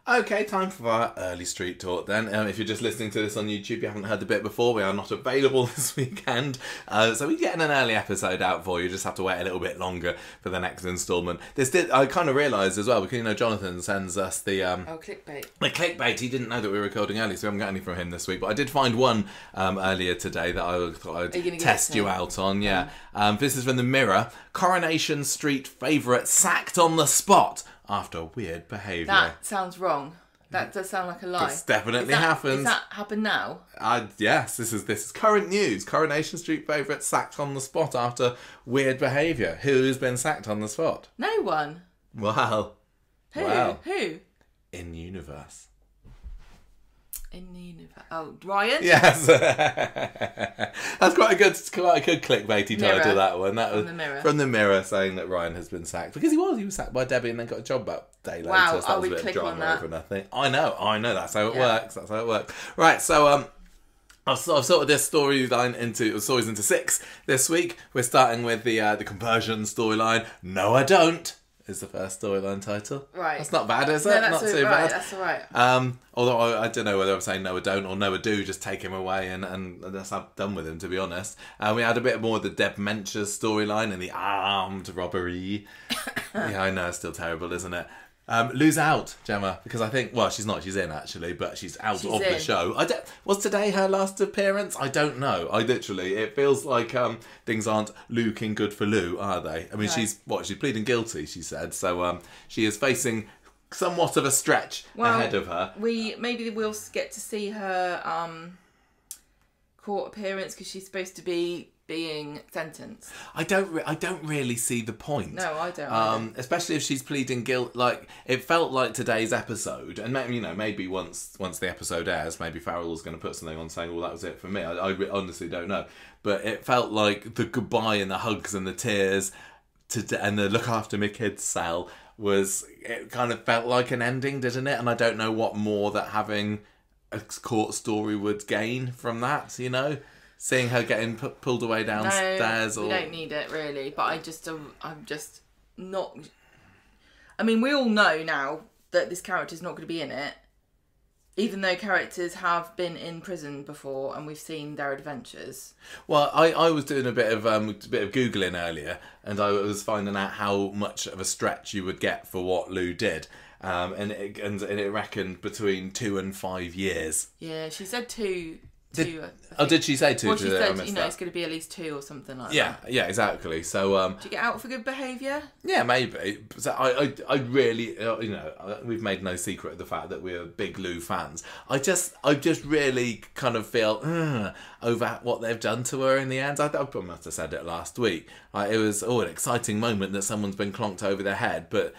Okay, time for our early street talk then. If you're just listening to this on YouTube, you haven't heard the bit before, we are not available this weekend. So we're getting an early episode out for you. Just have to wait a little bit longer for the next instalment. I kind of realised as well, because Jonathan sends us the... clickbait. The clickbait. He didn't know that we were recording early, so we haven't got any from him this week. But I did find one earlier today that I thought I'd test you out on. Yeah. This is from the Mirror. Coronation Street favourite sacked on the spot after weird behaviour. That sounds wrong. That does sound like a lie. This definitely happens. Does that happen now? Yes, this is current news. Coronation Street favourite sacked on the spot after weird behaviour. Who's been sacked on the spot? No one. Wow. Who? Wow. Who? In universe. In the universe. Oh, Ryan? Yes. That's quite a good clickbaity title, that one. That was from the Mirror. From the Mirror, saying that Ryan has been sacked. Because he was sacked by Debbie and then got a job about a day later. Wow, so that was a bit of drama over nothing. I know, that's how it works. That's how it works. Right, so I've sorted this storyline into 6 this week. We're starting with the conversion storyline. No, I don't. Is the first storyline title. Right. That's not bad, is it? No, that's not too right, bad. That's all right. Although I don't know whether I'm saying no I don't or no I do, just take him away and that's I'm done with him, to be honest. We had a bit more of the dementia storyline and the armed robbery. Yeah, I know, it's still terrible, isn't it? Lou's out, Gemma, because I think, well, she's not, she's in actually, but she's out of the show. Was today her last appearance? I don't know. It feels like things aren't looking good for Lou, are they? I mean, she's pleading guilty, she said, so she is facing somewhat of a stretch ahead of her. Maybe we'll get to see her court appearance because she's supposed to be being sentenced. I don't really see the point. No, I don't. Especially if she's pleading guilt. Like, it felt like today's episode, and maybe once the episode airs, maybe Farrell's going to put something on saying, "Well, that was it for me." I honestly don't know, but it felt like the goodbye and the hugs and the tears and the look after my kids cell it kind of felt like an ending, didn't it? And I don't know what more that having a court story would gain from that. Seeing her getting pulled away downstairs. No, we don't need it, really. But I'm just not... I mean, we all know now that this character's not going to be in it. Even though characters have been in prison before and we've seen their adventures. Well, I was doing a bit of Googling earlier and I was finding out how much of a stretch you would get for what Lou did. And it reckoned between 2 and 5 years. Yeah, she said 2... Did she say 2? Well, she said, it's going to be at least 2 or something like that. Yeah, exactly. So, do you get out for good behaviour? Yeah, maybe. So I really, we've made no secret of the fact that we're big Lou fans. I just really kind of feel over what they've done to her in the end. I must have said it last week. It was an exciting moment that someone's been clonked over their head, but...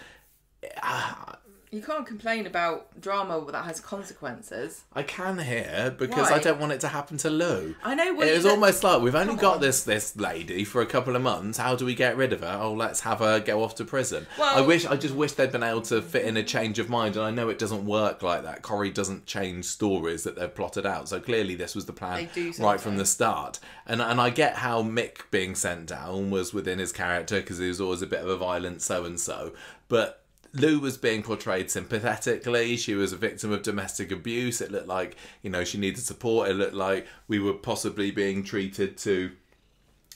You can't complain about drama that has consequences. I can here because I don't want it to happen to Lou. I know. It was almost like we've only got this lady for a couple of months. How do we get rid of her? Oh, let's have her go off to prison. Well, I just wish they'd been able to fit in a change of mind. And I know it doesn't work like that. Corrie doesn't change stories that they've plotted out. So clearly this was the plan right from the start. And I get how Mick being sent down was within his character because he was always a bit of a violent so-and-so. But Lou was being portrayed sympathetically. She was a victim of domestic abuse. It looked like, she needed support. It looked like we were possibly being treated to,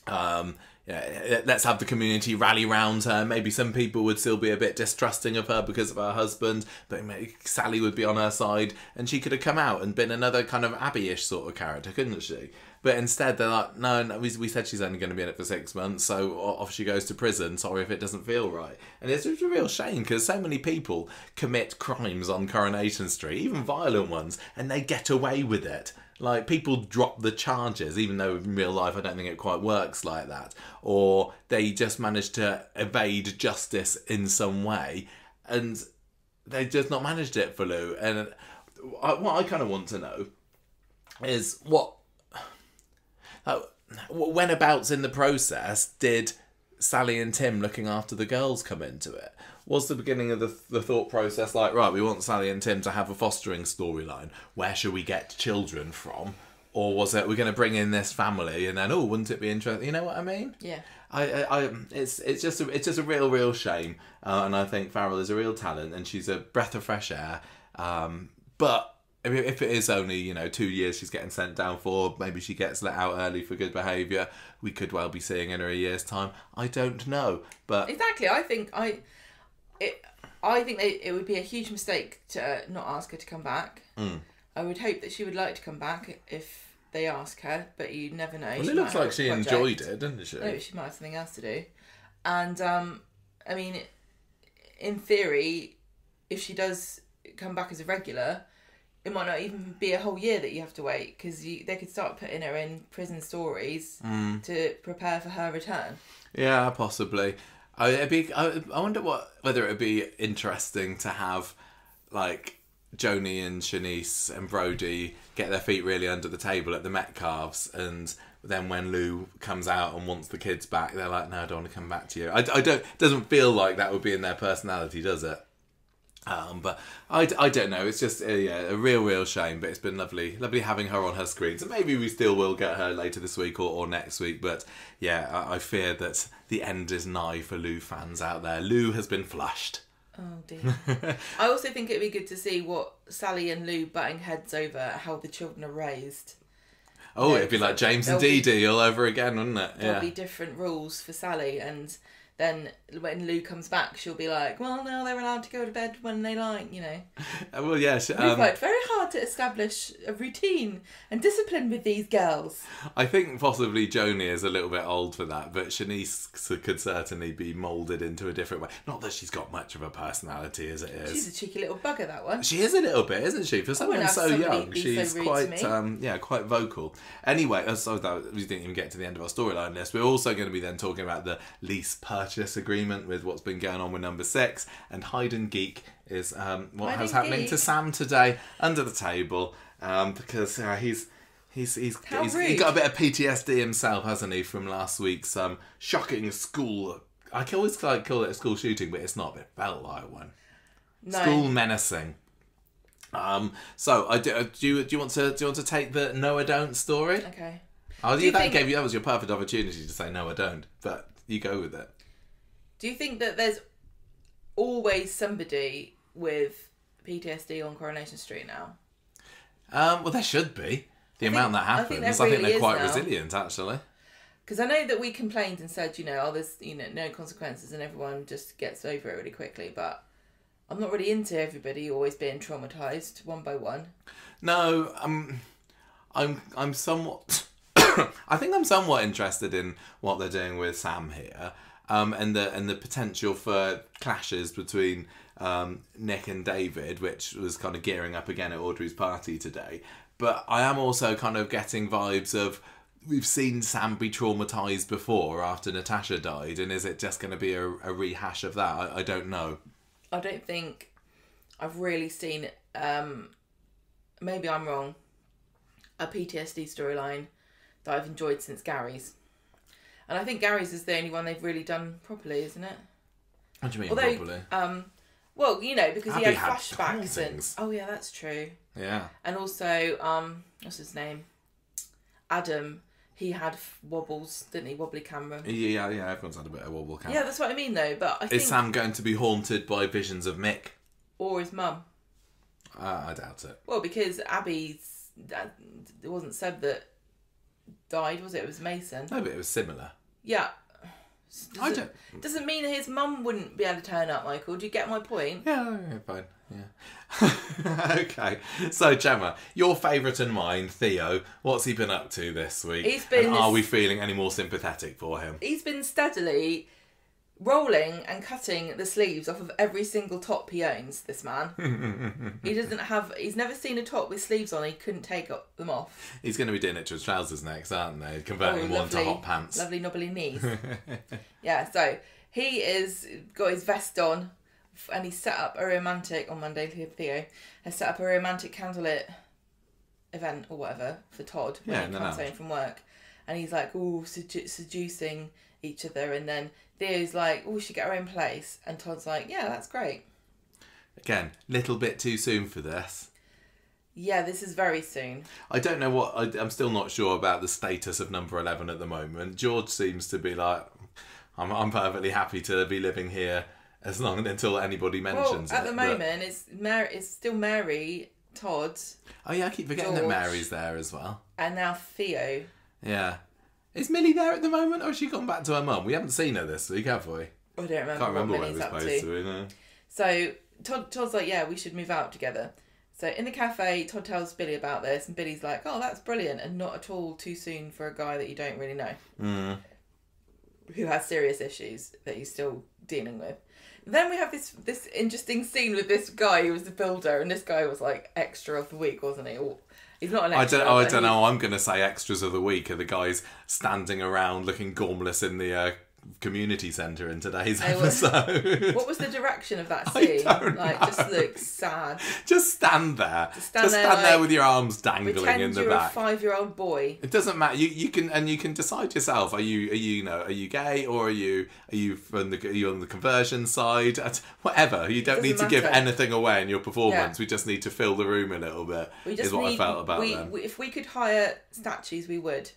let's have the community rally round her. Maybe some people would still be a bit distrusting of her because of her husband, but maybe Sally would be on her side and she could have come out and been another kind of Abby-ish sort of character, couldn't she? But instead, they're like, no, we said she's only going to be in it for 6 months, so off she goes to prison. Sorry if it doesn't feel right. And it's a real shame, because so many people commit crimes on Coronation Street, even violent ones, and they get away with it. Like, people drop the charges, even though in real life I don't think it quite works like that. Or they just manage to evade justice in some way, and they've just not managed it for Lou. And what I kind of want to know is whenabouts in the process did Sally and Tim looking after the girls come into it? Was the beginning of the thought process like, right, we want Sally and Tim to have a fostering storyline. Where should we get children from? Or was it, we're going to bring in this family and then, wouldn't it be interesting? You know what I mean? Yeah. It's just a real shame. And I think Farrell is a real talent and she's a breath of fresh air. But if it is only, 2 years she's getting sent down for, maybe she gets let out early for good behaviour, we could well be seeing in her a year's time. I don't know, but exactly. I think it would be a huge mistake to not ask her to come back. I would hope that she would like to come back if they ask her, but you never know. Well, it looks like she enjoyed it, didn't she? No, she might have something else to do. And I mean, in theory, if she does come back as a regular, it might not even be a whole year that you have to wait, because they could start putting her in prison stories to prepare for her return. Yeah, possibly. I wonder whether it would be interesting to have, like, Joni and Shanice and Brody get their feet really under the table at the Metcalfs, and then when Lou comes out and wants the kids back, they're like, no, I don't want to come back to you. It doesn't feel like that would be in their personality, does it? But I don't know. It's just a real shame. But it's been lovely having her on her screen. So maybe we still will get her later this week or next week. But yeah, I fear that the end is nigh for Lou fans out there. Lou has been flushed. Oh dear. I also think it'd be good to see what Sally and Lou butting heads over how the children are raised. Oh, it'd be like James and Dee Dee all over again, wouldn't it? There'll be different rules for Sally, and then when Lou comes back, she'll be like, well, now they're allowed to go to bed when they like, Well, yeah. We've worked very hard to establish a routine and discipline with these girls. I think possibly Joni is a little bit old for that, but Shanice could certainly be moulded into a different way. Not that she's got much of a personality as it is. She's a cheeky little bugger, that one. She is a little bit, isn't she? For someone so young, she's so quite quite vocal. Anyway, so that we didn't even get to the end of our storyline list. We're also going to be then talking about the lease purchase agreement with what's been going on with number 6, and Hide and Geek is what was happening to Sam today under the table, because he's got a bit of PTSD himself, hasn't he, from last week's shocking school. I can always call it a school shooting, but it's not. It felt like one. No. School menacing. So do you want to take the no I don't story? Okay. That was your perfect opportunity to say no I don't, but you go with it. Do you think that there's always somebody with PTSD on Coronation Street now? Well, there should be. The amount that happens, I think they're quite resilient, actually. Because I know that we complained and said, there's no consequences, and everyone just gets over it really quickly. But I'm not really into everybody always being traumatised one by one. No, I'm somewhat. I think I'm somewhat interested in what they're doing with Sam here. And the potential for clashes between Nick and David, which was kind of gearing up again at Audrey's party today. But I am also kind of getting vibes of, we've seen Sam be traumatised before after Natasha died, and is it just going to be a rehash of that? I don't know. I don't think I've really seen, maybe I'm wrong, a PTSD storyline that I've enjoyed since Gary's. And I think Gary's is the only one they've really done properly, isn't it? What do you mean properly? Well, because Aadi he had had flashbacks and... Oh, yeah, that's true. Yeah. And also, what's his name? Adam, he had wobbles, didn't he? Wobbly camera. Yeah, everyone's had a bit of wobble camera. Yeah, that's what I mean, though. But I think... Is Sam going to be haunted by visions of Mick? Or his mum? I doubt it. Well, because Abby's... It wasn't Seb that died, was it? It was Mason. No, but it was similar. Yeah. Doesn't mean his mum wouldn't be able to turn up, Michael. Do you get my point? Yeah, fine. Yeah. Okay. So, Gemma, your favourite and mine, Theo, what's he been up to this week? Are we feeling any more sympathetic for him? He's been steadily rolling and cutting the sleeves off of every single top he owns, this man. He's never seen a top with sleeves on, he couldn't take them off. He's going to be doing it to his trousers next, aren't they? Converting them to hot pants. Lovely knobbly knees. Yeah, so he is got his vest on, and he set up a romantic, on Monday, Theo has set up a romantic candlelit event or whatever for Todd when he comes home from work. And he's like, seducing each other, and then Theo's like, we should get our own place, and Todd's like, yeah, that's great. Again, little bit too soon for this. Yeah, this is very soon. I don't know I'm still not sure about the status of number 11 at the moment. George seems to be like, I'm perfectly happy to be living here as long until anybody mentions it. At the moment, it's still Mary, Todd. Oh yeah, I keep forgetting George, that Mary's there as well. And now Theo. Yeah. Is Millie there at the moment, or has she gone back to her mum? We haven't seen her this week, have we? I don't remember. Can't remember what where we're Millie's up supposed to be, no. So Todd's like, yeah, we should move out together. So in the cafe, Todd tells Billy about this, and Billy's like, oh, that's brilliant, and not at all too soon for a guy that you don't really know. Who has serious issues that he's still dealing with. Then we have this interesting scene with this guy who was the builder, and this guy was like extra of the week, wasn't he? Or, he's not an extra. I don't know. I'm going to say extras of the week are the guys standing around looking gormless in the community centre in today's episode. What was the direction of that scene? I don't know. Just look sad. Just stand there. Just stand there there with your arms dangling in the back. Pretend you're a 5-year-old boy. It doesn't matter. You can decide yourself. Are you gay, or are you on the conversion side? Whatever. You don't need to give anything away in your performance. Yeah. We just need to fill the room a little bit. Is what I felt about them. If we could hire statues, we would.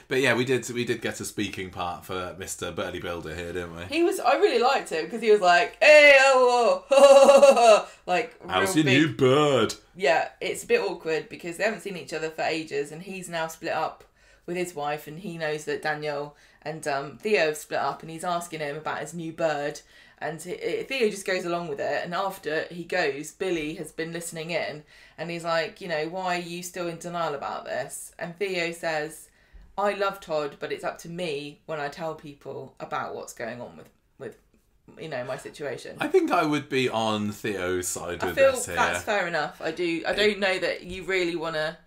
But yeah, we did get a speaking part for Mr. Burly Builder here, didn't we? I really liked him because he was like, hey, oh, like, how's your new bird? Yeah, it's a bit awkward because they haven't seen each other for ages, and he's now split up with his wife, and he knows that Danielle and Theo have split up, and he's asking him about his new bird, and Theo just goes along with it, and after he goes, Billy has been listening in, and he's like, why are you still in denial about this? And Theo says, I love Todd, but it's up to me when I tell people about what's going on with my situation. I think I would be on Theo's side with this here. That's fair enough. I don't know that you really want to.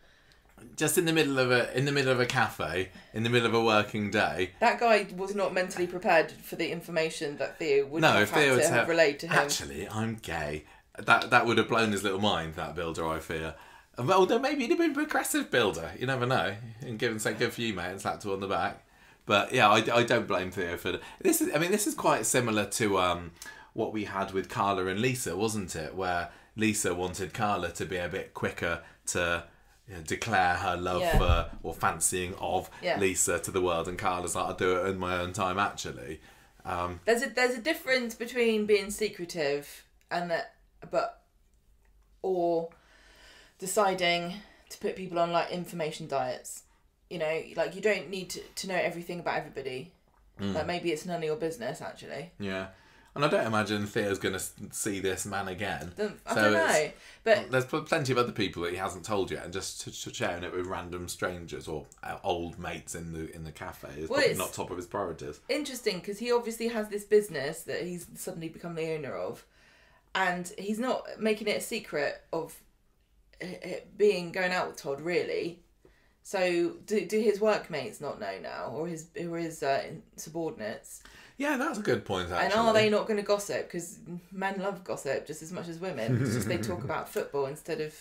Just in the middle of a cafe, in the middle of a working day. That guy was not mentally prepared for the information that Theo would have relayed to him. Actually, I'm gay. That would have blown his little mind, that builder, I fear. Although maybe he'd have been a progressive builder. You never know. And say good for you, mate, and slapped her on the back. But yeah, I don't blame Theo for this. This is quite similar to what we had with Carla and Lisa, wasn't it? Where Lisa wanted Carla to be a bit quicker to declare her love for or fancying of Lisa to the world, and Carla's like, I'll do it in my own time. Actually, there's a difference between being secretive and or deciding to put people on like information diets. Like you don't need to know everything about everybody. Like maybe it's none of your business actually. Yeah. And I don't imagine Theo's going to see this man again. I don't know. But there's plenty of other people that he hasn't told yet, and just sharing it with random strangers or old mates in the cafe is probably not top of his priorities. Interesting, because he obviously has this business that he's suddenly become the owner of, and he's not making it a secret of it going out with Todd, really. So do his workmates not know now, or his subordinates? Yeah, that's a good point, actually. And are they not going to gossip? Because men love gossip just as much as women. It's just they talk about football instead of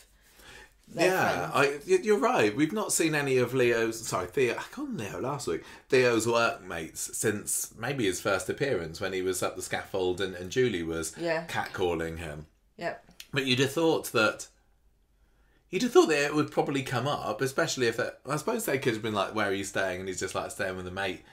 their friends. You're right. We've not seen any of Theo. I called him Leo last week. Theo's workmates since maybe his first appearance when he was up the scaffold and Julie was catcalling him. Yeah. But you'd have thought that it would probably come up, especially if I suppose they could have been like, where are you staying? And he's just like, staying with a mate.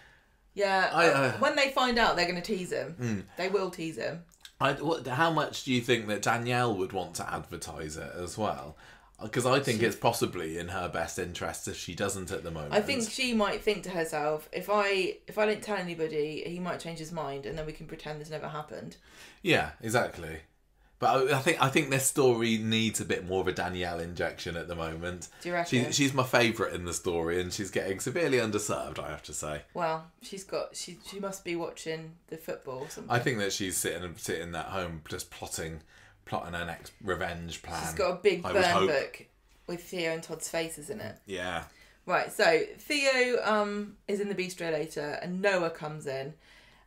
Yeah, when they find out, they're going to tease him. They will tease him. How much do you think that Danielle would want to advertise it as well? Because I think it's possibly in her best interest if she doesn't at the moment. I think she might think to herself, if I don't tell anybody, he might change his mind, and then we can pretend this never happened. Yeah, exactly. But I think this story needs a bit more of a Danielle injection at the moment. Do you reckon? She's my favourite in the story, and she's getting severely underserved, I have to say. Well, she must be watching the football or something. I think that she's sitting at home just plotting her next revenge plan. She's got a big burn book with Theo and Todd's faces in it. Yeah. Right, so Theo is in the bistro later, and Noah comes in,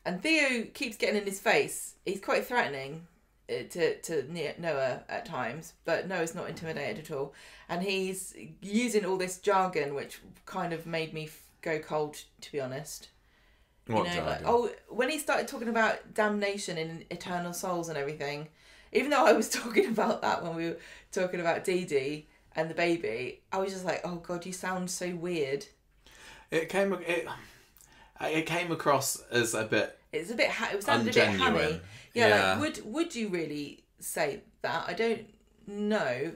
and Theo keeps getting in his face. He's quite threatening to Noah at times, but Noah's not intimidated at all, and he's using all this jargon which kind of made me go cold, to be honest. What jargon? When he started talking about damnation and eternal souls and everything, even though I was talking about that when we were talking about Dee Dee and the baby, I was just like, oh god, you sound so weird. It came across as a bit. It sounded a bit hammy. ungenuine. Yeah, like would you really say that? I don't know.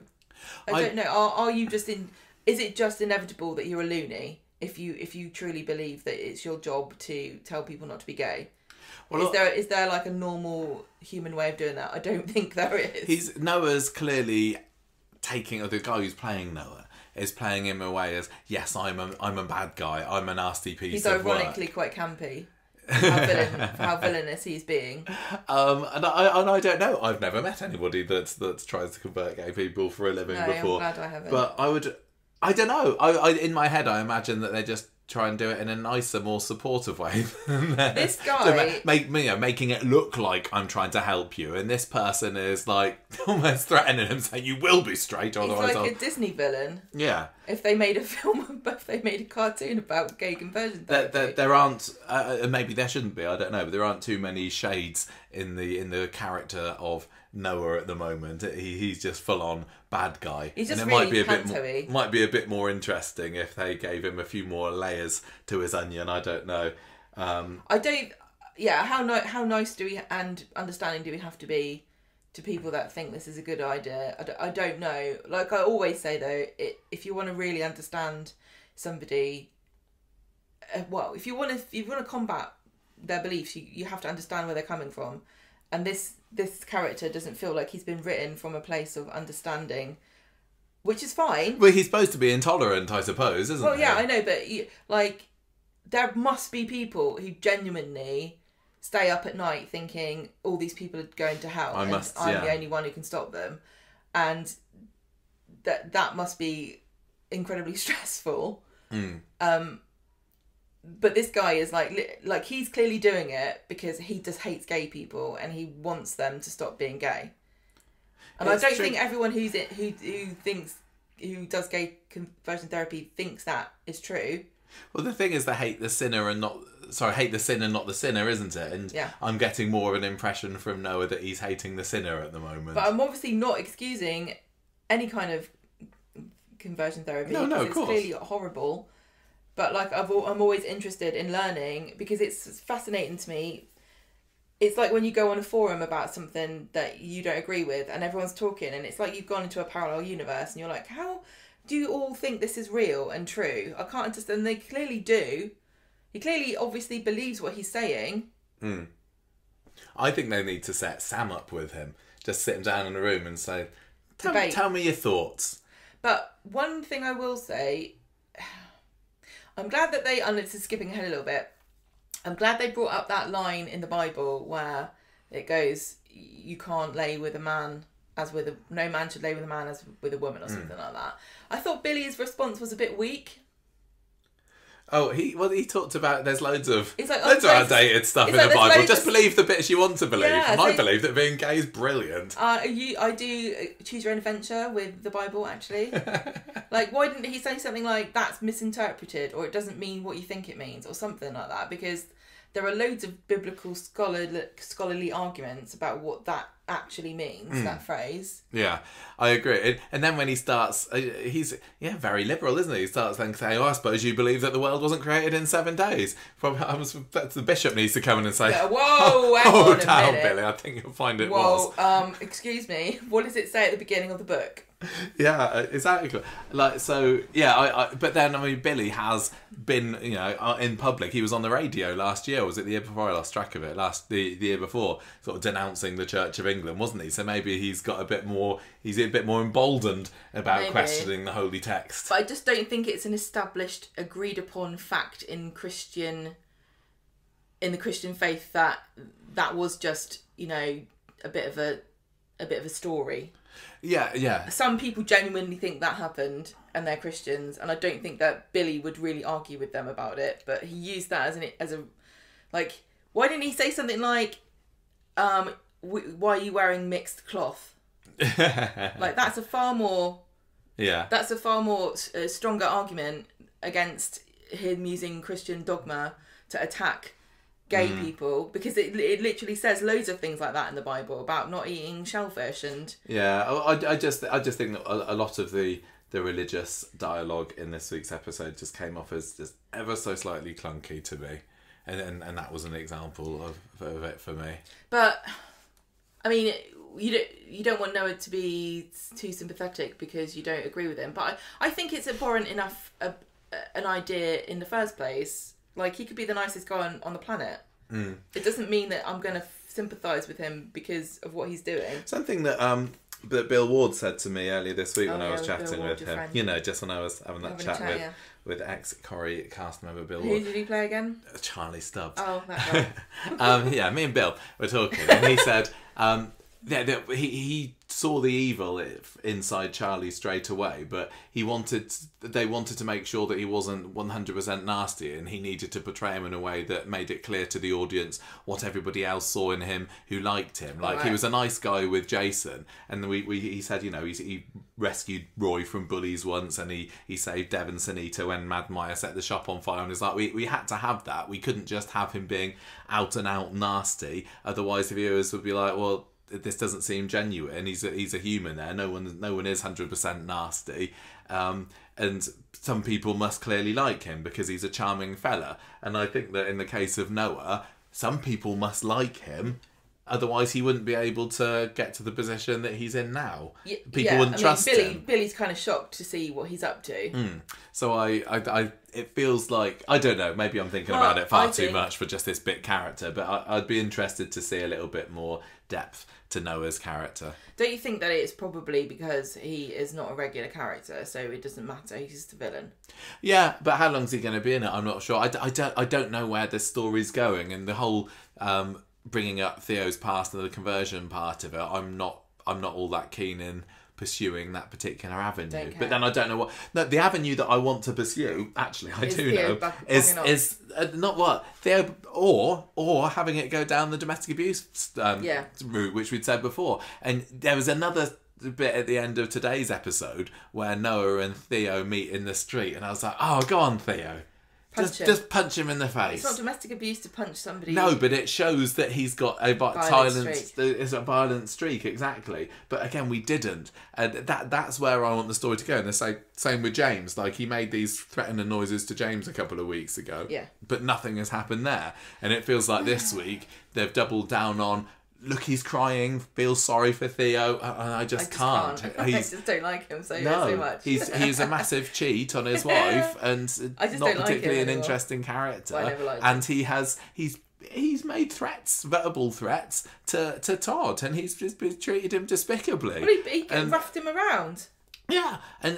I don't know. Are you just in? Is it just inevitable that you're a loony if you truly believe that it's your job to tell people not to be gay? Well, is there like a normal human way of doing that? I don't think there is. Noah's clearly taking, or the guy who's playing Noah is playing him away as, yes, I'm a bad guy, I'm a nasty piece of work. He's ironically quite campy. How villainous he's being. And I don't know. I've never met anybody that tries to convert gay people for a living before. I'm glad I haven't. But I don't know. I in my head I imagine that they just try and do it in a nicer, more supportive way. This guy... making it look like I'm trying to help you, and this person is like almost threatening him, saying you will be straight. He's like a Disney villain. Yeah. If they made a cartoon about gay conversion therapy. There aren't, maybe there shouldn't be, I don't know, but there aren't too many shades in the character of Noah at the moment. He's just full on bad guy. He's just and really might be a bit more interesting if they gave him a few more layers to his onion. I don't know. I don't. Yeah, how nice do we and understanding do we have to be to people that think this is a good idea? I don't know. Like I always say though, if you want to really understand somebody, if you want to combat their beliefs, you have to understand where they're coming from. And this character doesn't feel like he's been written from a place of understanding, which is fine. Well, he's supposed to be intolerant, I suppose, isn't he? Well, yeah, I know, but there must be people who genuinely stay up at night thinking all these people are going to hell, I'm the only one who can stop them, and that must be incredibly stressful. But this guy is like he's clearly doing it because he just hates gay people and he wants them to stop being gay. And I don't think everyone who does gay conversion therapy thinks that is true. Well, the thing is, they hate the sinner and not the sinner, isn't it? And yeah. I'm getting more of an impression from Noah that he's hating the sinner at the moment. But I'm obviously not excusing any kind of conversion therapy. No, of course. It's clearly horrible. But I'm always interested in learning because it's fascinating to me. It's like when you go on a forum about something that you don't agree with and everyone's talking and it's like you've gone into a parallel universe and you're like, how do you all think this is real and true? I can't understand. They clearly do. He clearly obviously believes what he's saying. I think they need to set Sam up with him. Just sit him down in a room and say, tell me your thoughts. But one thing I will say... I'm glad that and this is skipping ahead a little bit, I'm glad they brought up that line in the Bible where it goes, you can't lay with a man no man should lay with a man as with a woman or something like that. I thought Billy's response was a bit weak. Oh, he talked about there's loads of outdated stuff in the Bible. Just believe the bits you want to believe. Yeah, and I believe that being gay is brilliant. I do choose your own adventure with the Bible, actually. Like, why didn't he say something like, that's misinterpreted, or it doesn't mean what you think it means, or something like that? Because there are loads of biblical scholarly arguments about what that actually means, that phrase. Yeah, I agree. And then when he starts, he's very liberal, isn't he? He starts then saying, I suppose you believe that the world wasn't created in 7 days. The bishop needs to come in and say, whoa, hang on a minute. Billy, I think you'll find it was. Excuse me, what does it say at the beginning of the book? Yeah, exactly. Like, so, yeah, but then, I mean, Billy has been, in public. He was on the radio last year, was it the year before? I lost track of it. The year before, sort of denouncing the Church of England, wasn't he? So maybe he's got he's a bit more emboldened about questioning the holy text. But I just don't think it's an established, agreed upon fact in the Christian faith that was just, a bit of a story. Yeah. Some people genuinely think that happened and they're Christians, and I don't think that Billy would really argue with them about it, but he used that as a why didn't he say something like, why are you wearing mixed cloth? That's a far more stronger argument against him using Christian dogma to attack gay people, because it literally says loads of things like that in the Bible about not eating shellfish and... Yeah, I just think that a lot of the religious dialogue in this week's episode just came off as just ever so slightly clunky to me. and that was an example of it for me. But I mean, you don't want Noah to be too sympathetic because you don't agree with him. But I think it's abhorrent enough an idea in the first place. Like, he could be the nicest guy on the planet. It doesn't mean that I'm going to sympathise with him because of what he's doing. Something that Bill Ward said to me earlier this week when I was chatting with him. Friend. You know, just when I was having that chat with ex-Corrie cast member Bill Ward. Who did he play again? Charlie Stubbs. Oh, that guy. Yeah, me and Bill were talking, and he said he saw the evil inside Charlie straight away, but they wanted to make sure that he wasn't 100% nasty, and he needed to portray him in a way that made it clear to the audience what everybody else saw in him who liked him. Like, he was a nice guy with Jason, and he said, you know, he rescued Roy from bullies once, and he saved Devon Sanita when Mad Maya set the shop on fire, and it's like, we had to have that. We couldn't just have him being out and out nasty, otherwise the viewers would be like, well, this doesn't seem genuine. He's a human there. No one is 100% nasty. And some people must clearly like him because he's a charming fella. And I think that in the case of Noah, some people must like him. Otherwise, he wouldn't be able to get to the position that he's in now. People wouldn't trust him. Billy's kind of shocked to see what he's up to. So it feels like, I don't know, maybe I'm thinking about it far too much for just this bit character, but I'd be interested to see a little bit more depth to Noah's character. Don't you think that it's probably because he is not a regular character, so it doesn't matter, he's just a villain? Yeah, but how long's he going to be in it? I'm not sure. I don't know where this story's going, and the whole bringing up Theo's past and the conversion part of it, I'm not all that keen in pursuing that particular avenue. But then I don't know what... No, the avenue that I want to pursue, actually, I do know, is not what? Theo, or having it go down the domestic abuse route, which we'd said before. And there was another bit at the end of today's episode where Noah and Theo meet in the street, and I was like, oh, go on, Theo. Just punch him in the face. It's not domestic abuse to punch somebody. No, but it shows that he's got a violent streak, exactly. But again, we didn't. And that's where I want the story to go. And the same with James. Like, he made these threatening noises to James a couple of weeks ago. Yeah. But nothing has happened there. And it feels like this week they've doubled down on, look, he's crying, feel sorry for Theo, and I just can't. I just don't like him so much. He's a massive cheat on his wife, and not particularly an interesting character. Well, I never liked and he's made threats, verbal threats to Todd, and he's just treated him despicably. Well, he roughed him around. Yeah, he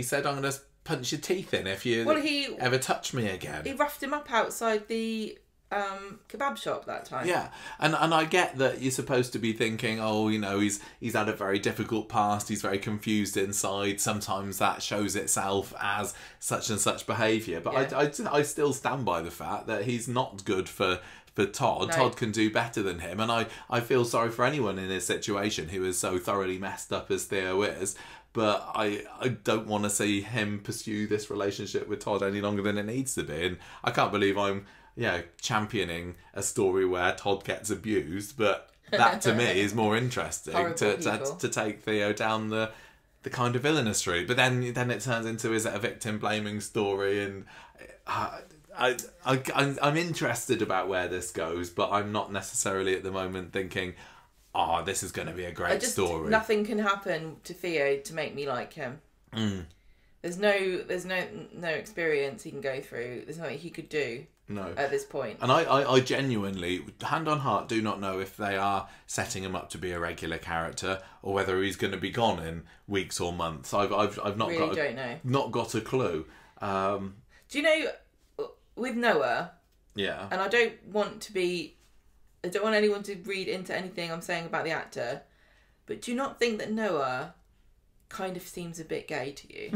said, I'm going to punch your teeth in if you ever touch me again. He roughed him up outside the kebab shop that time. Yeah, and I get that you're supposed to be thinking, oh, you know, he's had a very difficult past, he's very confused inside, sometimes that shows itself as such and such behaviour, but I still stand by the fact that he's not good for Todd. No. Todd can do better than him, and I feel sorry for anyone in his situation who is so thoroughly messed up as Theo is. But I don't want to see him pursue this relationship with Todd any longer than it needs to be, and I can't believe I'm championing a story where Todd gets abused, but that to me is more interesting to take Theo down the kind of villainous street. But then it turns into, is it a victim blaming story? And I'm interested about where this goes, but I'm not necessarily at the moment thinking, oh, this is going to be a great story. Nothing can happen to Theo to make me like him. There's no experience he can go through. There's nothing he could do. No. At this point. And I genuinely, hand on heart, do not know if they are setting him up to be a regular character or whether he's going to be gone in weeks or months. I've not not got a clue. Do you know, with Noah? Yeah. And I don't want anyone to read into anything I'm saying about the actor, but do you not think that Noah kind of seems a bit gay to you?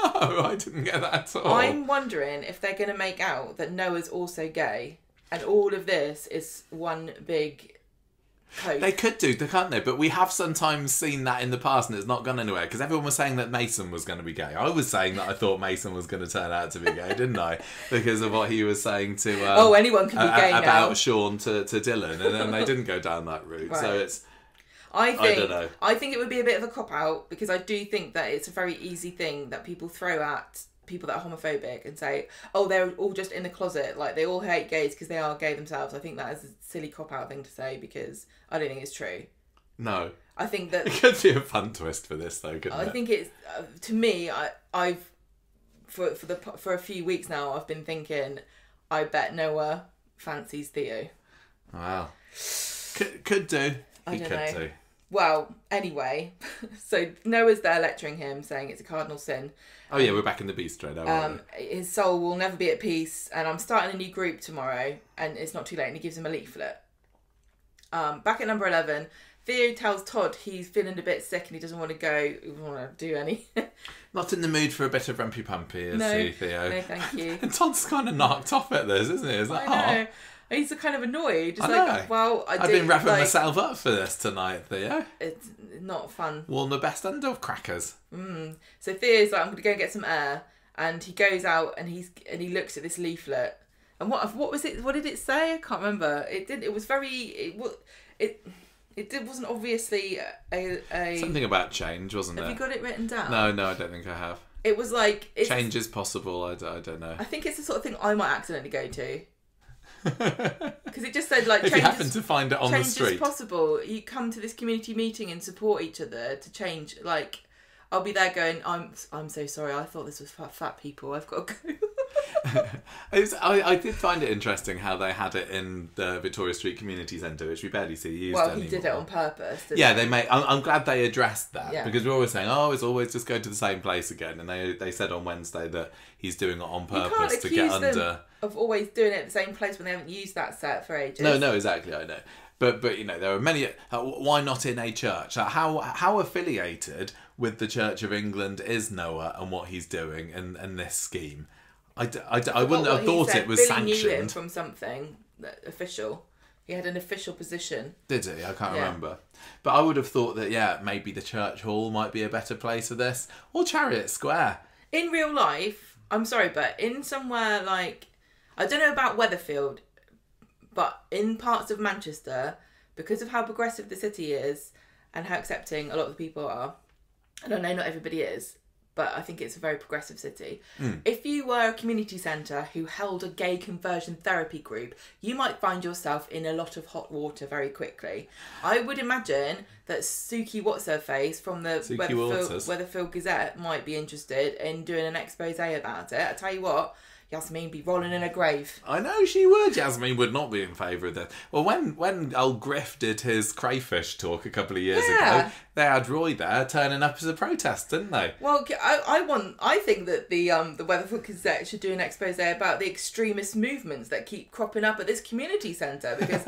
No, I didn't get that at all. I'm wondering if they're going to make out that Noah's also gay and all of this is one big coke. They could do, can't they? But we have sometimes seen that in the past and it's not gone anywhere, because everyone was saying that Mason was going to be gay. I was saying that I thought Mason was going to turn out to be gay, didn't I? Because of what he was saying to anyone can be gay now. About Sean to Dylan, and then they didn't go down that route. Right. So it's... I don't know. I think it would be a bit of a cop-out, because I do think that it's a very easy thing that people throw at people that are homophobic and say, oh, they're all just in the closet, like they all hate gays because they are gay themselves. I think that is a silly cop-out thing to say, because I don't think it's true. No. I think that... It could be a fun twist for this, though, couldn't it? I think it's... to me, I've... For a few weeks now, I've been thinking, I bet Noah fancies Theo. Wow. Could do. I don't know. Do. Well, anyway, so Noah's there lecturing him, saying it's a cardinal sin. Oh yeah, we're back in the bistro now, aren't we? His soul will never be at peace, and I'm starting a new group tomorrow, and it's not too late, and he gives him a leaflet. Back at number 11, Theo tells Todd he's feeling a bit sick and he doesn't want to go, he doesn't want to do any. Not in the mood for a bit of rumpy pumpy, is he, Theo? No, thank you. And Todd's kind of knocked off at this, isn't he? It's like, I know. He's kind of annoyed. Just I like, know. well, I've been wrapping myself up for this tonight, Theo. It's not fun. Worn the best end of crackers. So Theo's like, I'm going to go and get some air, and he goes out and he looks at this leaflet. And what was it? What did it say? I can't remember. It was very. It wasn't obviously a something about change, wasn't it? Have you got it written down? No, I don't think I have. It was like change is possible. I don't know. I think it's the sort of thing I might accidentally go to. Because it just said like if you happen to find it on the street, change is possible. You come to this community meeting and support each other to change. Like, I'll be there going, I'm so sorry. I thought this was for fat people. I've got to go. I did find it interesting how they had it in the Victoria Street Community Centre, which we barely see used anymore. Well, he did it on purpose. Yeah, they made. I'm glad they addressed that, yeah. Because we're always saying, it's always just go to the same place again, and they said on Wednesday that he's doing it on purpose to get under. Them of always doing it at the same place when they haven't used that set for ages. No, exactly, I know. But there are many. Why not in a church? How affiliated with the Church of England is Noah and what he's doing and this scheme? I wouldn't have thought it was Billy sanctioned. Knew him from something official. He had an official position. Did he? I can't remember. But I would have thought that maybe the church hall might be a better place for this, or Chariot Square. In real life, I'm sorry, but in somewhere like, I don't know about Weatherfield, but in parts of Manchester, because of how progressive the city is and how accepting a lot of the people are, and I know not everybody is, but I think it's a very progressive city. If you were a community centre who held a gay conversion therapy group, you might find yourself in a lot of hot water very quickly. I would imagine that Suki What's-Her-Face from the Weatherfield Gazette might be interested in doing an expose about it. I tell you what, Yasmin be rolling in a grave. I know she would. Yasmin would not be in favour of this. Well, when old Griff did his crayfish talk a couple of years ago, they had Roy there turning up as a protest, didn't they? Well, I think that the Weatherfield Gazette should do an expose about the extremist movements that keep cropping up at this community centre, because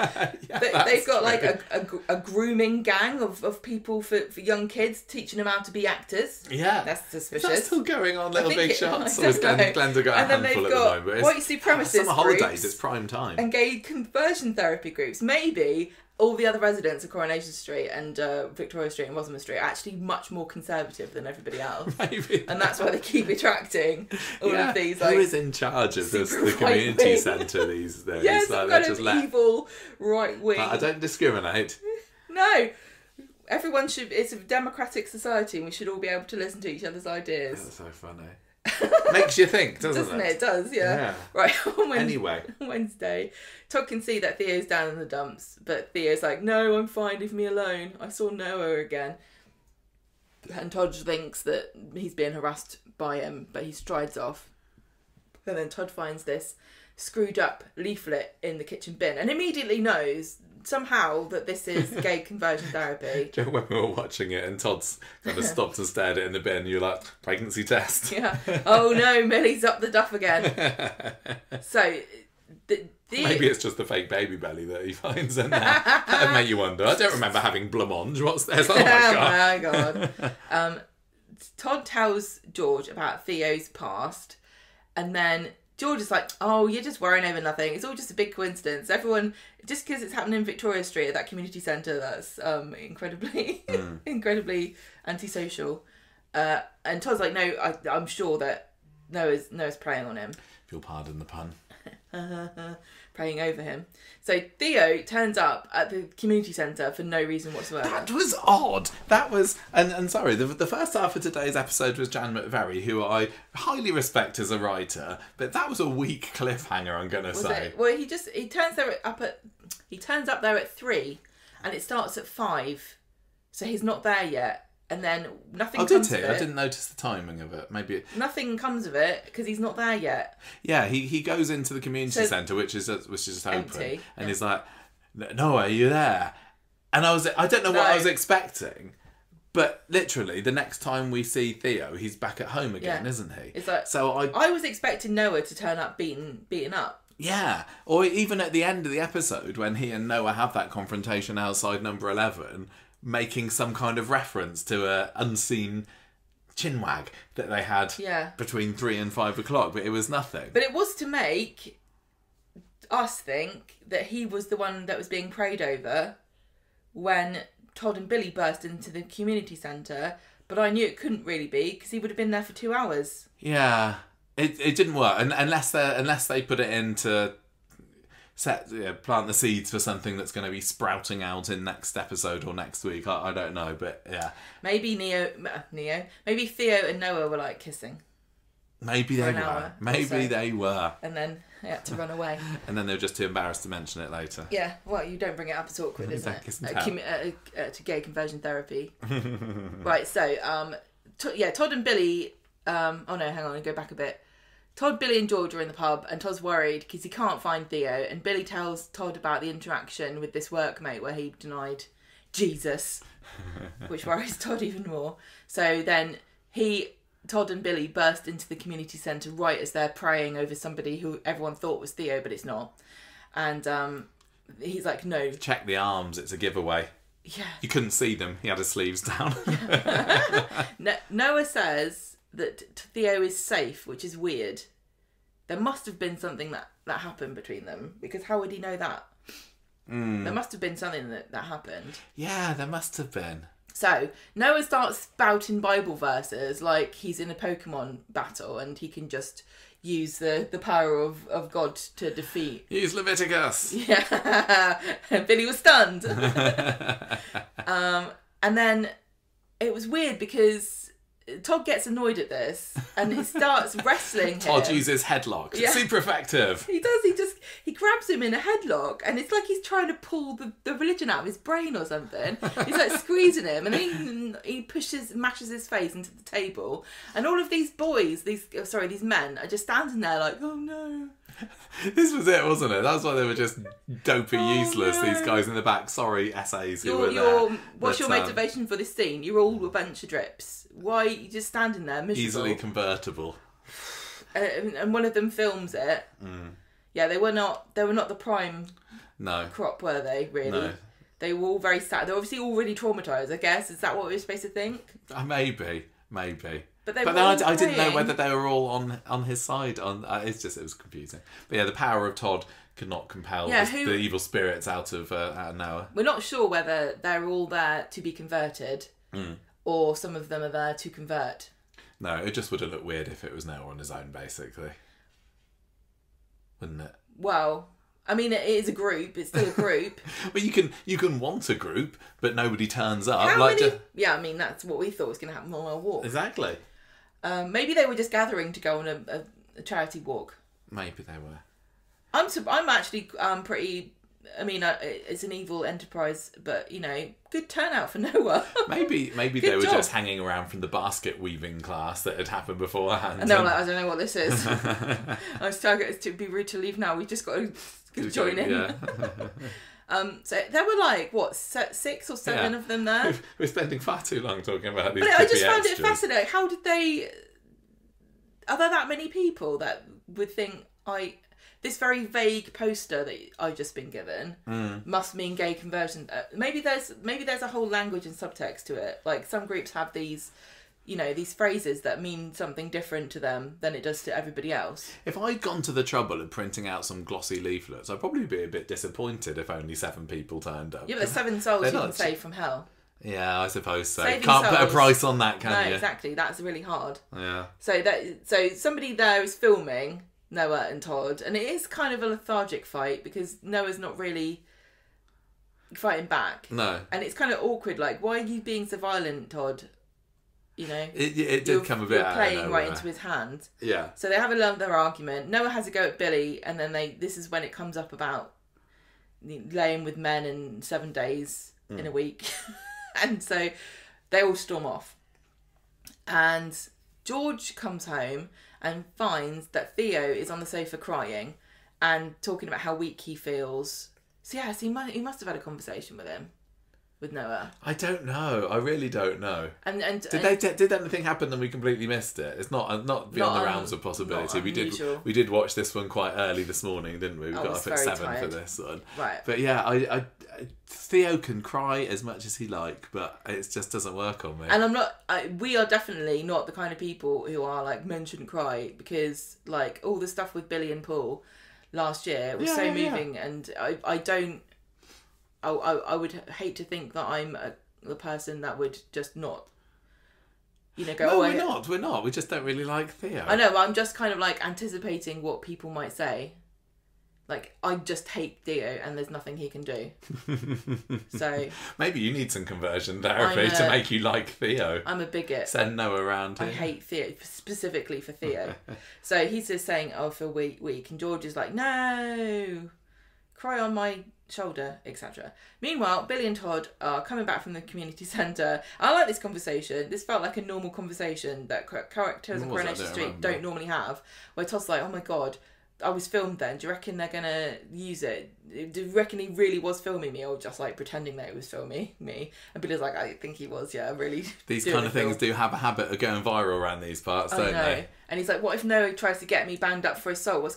they've got like a grooming gang of people for young kids, teaching them how to be actors. Yeah, that's suspicious. Is that still going on? Little Big Shots. Glenn's got a handful at the moment. White supremacist summer holidays. groups It's prime time. And gay conversion therapy groups. Maybe all the other residents of Coronation Street and Victoria Street and Rosamond Street are actually much more conservative than everybody else. Maybe. And that's why they keep attracting all of these. Who is in charge of the community centre these days? Yeah, some kind of evil right wing. I don't discriminate. No. Everyone should. It's a democratic society, and we should all be able to listen to each other's ideas. That's so funny. Makes you think, doesn't it? It does, yeah. Right. Anyway. On Wednesday, Todd can see that Theo's down in the dumps, but Theo's like, no, I'm fine, leave me alone. I saw Noah again. And Todd thinks that he's being harassed by him, but he strides off. And then Todd finds this screwed up leaflet in the kitchen bin and immediately knows somehow that this is gay conversion therapy. Do you know when we were watching it and Todd's kind of stopped and stared at it in the bin and you're like, pregnancy test? Yeah. Oh no, Millie's up the duff again. So, maybe it's just the fake baby belly that he finds in there. That made you wonder. I don't remember having blancmange. What's this? Oh my God. Oh my God. Todd tells George about Theo's past, and then George is like, oh, you're just worrying over nothing. It's all just a big coincidence. Everyone, just because it's happening in Victoria Street at that community centre, that's incredibly antisocial. And Todd's like, no, I'm sure that Noah's playing on him. If you'll pardon the pun. praying over him. So Theo turns up at the community centre for no reason whatsoever. That was odd. That was... And sorry, the first half of today's episode was Jan McVerry, who I highly respect as a writer, but that was a weak cliffhanger, I'm going to say. It? Well, he turns up there at 3, and it starts at 5, so he's not there yet. And then nothing comes of it. I didn't notice the timing of it. Maybe nothing comes of it because he's not there yet. Yeah, he goes into the community centre, which is just empty, open, and he's like, "Noah, are you there?" And I don't know what I was expecting, but literally the next time we see Theo, he's back at home again, isn't he? It's like, so I was expecting Noah to turn up beaten up. Yeah, or even at the end of the episode when he and Noah have that confrontation outside number 11. Making some kind of reference to a unseen chinwag that they had between 3 and 5 o'clock, but it was nothing. But it was to make us think that he was the one that was being prayed over when Todd and Billy burst into the community centre, but I knew it couldn't really be because he would have been there for 2 hours. Yeah, it didn't work unless they put it into... plant the seeds for something that's going to be sprouting out in next episode or next week. I don't know, but yeah. Maybe maybe Theo and Noah were like kissing. Maybe they were. Maybe they were. And then they had to run away. And then they were just too embarrassed to mention it later. Yeah, well, you don't bring it up, it's awkward, isn't it? To gay conversion therapy. Right, so, Todd and Billy... oh no, hang on, go back a bit. Todd, Billy and George are in the pub and Todd's worried because he can't find Theo, and Billy tells Todd about the interaction with this workmate where he denied Jesus, which worries Todd even more. So then Todd and Billy burst into the community centre right as they're praying over somebody who everyone thought was Theo, but it's not. And he's like, no. Check the arms, it's a giveaway. Yeah. You couldn't see them, he had his sleeves down. Noah says that Theo is safe, which is weird. There must have been something that happened between them, because how would he know that? There must have been something that happened. Yeah, there must have been. So Noah starts spouting Bible verses like he's in a Pokemon battle and he can just use the power of God to defeat. Use Leviticus. Yeah. Billy was stunned. And then it was weird because Todd gets annoyed at this and he starts wrestling Todd him. uses headlock. It's super effective. He does. He grabs him in a headlock and it's like he's trying to pull the religion out of his brain or something. He's like squeezing him and then he mashes his face into the table, and all of these boys, these men are just standing there like, oh no. This was it, wasn't it? That's why they were just dopey useless, these guys in the back. Sorry, essays who were there. What's your motivation for this scene? You're all a bunch of drips. Why are you just standing there miserable? Easily convertible. And one of them films it. Yeah, they were not the prime crop, were they, really? No. They were all very sad. They're obviously all really traumatised, I guess. Is that what we were supposed to think? Maybe. But then I didn't know whether they were all on his side. It was confusing. But yeah, the power of Todd could not compel the evil spirits out of Noah. We're not sure whether they're all there to be converted or some of them are there to convert. No, it just would have looked weird if it was Noah on his own, basically. Wouldn't it? Well, I mean, it is a group. It's still a group. Well, you can want a group, but nobody turns up. Yeah, I mean, that's what we thought was going to happen on our walk. Exactly. Maybe they were just gathering to go on a charity walk. Maybe they were. I'm actually pretty... I mean, it's an evil enterprise, but, good turnout for Noah. Maybe they were just hanging around from the basket weaving class that had happened beforehand. And they were like, I don't know what this is. I was targeted to be rude to leave now. We just got to join in. Yeah. So there were like, 6 or 7 of them there? We're spending far too long talking about these. But I just found it fascinating. How did they... Are there that many people that would think, this very vague poster that I've just been given must mean gay conversion? Maybe there's a whole language and subtext to it. Like some groups have these... these phrases that mean something different to them than it does to everybody else. If I'd gone to the trouble of printing out some glossy leaflets, I'd probably be a bit disappointed if only 7 people turned up. Yeah, but there's 7 souls you can save from hell. Yeah, I suppose so. Saving Can't souls. Put a price on that, can you? No, exactly. That's really hard. Yeah. So somebody there is filming Noah and Todd, and it is kind of a lethargic fight because Noah's not really fighting back. No. And it's kind of awkward, like, why are you being so violent, Todd? You know? It did come a bit out of playing nowhere. right into his hand. Yeah. So they have another argument. Noah has a go at Billy, and then this is when it comes up about laying with men in 7 days in a week. And so they all storm off. And George comes home and finds that Theo is on the sofa crying and talking about how weak he feels. So yes, he must have had a conversation with him, with Noah. I don't know. I really don't know. And did anything happen and we completely missed it? It's not beyond the realms of possibility. We did watch this one quite early this morning, didn't we? We got up at 7 for this one. Right. But yeah, I Theo can cry as much as he like, but it just doesn't work on me. And I'm not. We are definitely not the kind of people who are like, men shouldn't cry, because like all the stuff with Billy and Paul last year was so moving, and I don't. I would hate to think that I'm the person that would just not, go. No, we're not. We just don't really like Theo. I know. But I'm just kind of like anticipating what people might say. Like, I just hate Theo, and there's nothing he can do. So maybe you need some conversion therapy to make you like Theo. I'm a bigot. Send Noah around him. I hate Theo, specifically for Theo. So he's just saying, "Oh, I feel weak," and George is like, "No, cry on my shoulder," etc. Meanwhile, Billy and Todd are coming back from the community centre. I like this conversation. This felt like a normal conversation that characters on Coronation Street don't normally have, where Todd's like, "Oh my god, I was filmed then. Do you reckon they're going to use it? Do you reckon he really was filming me, or just like pretending that he was filming me?" And Billy's like, "I think he was, yeah, really." These kind of things do have a habit of going viral around these parts, don't they? And he's like, "What if Noah tries to get me banged up for assault? What's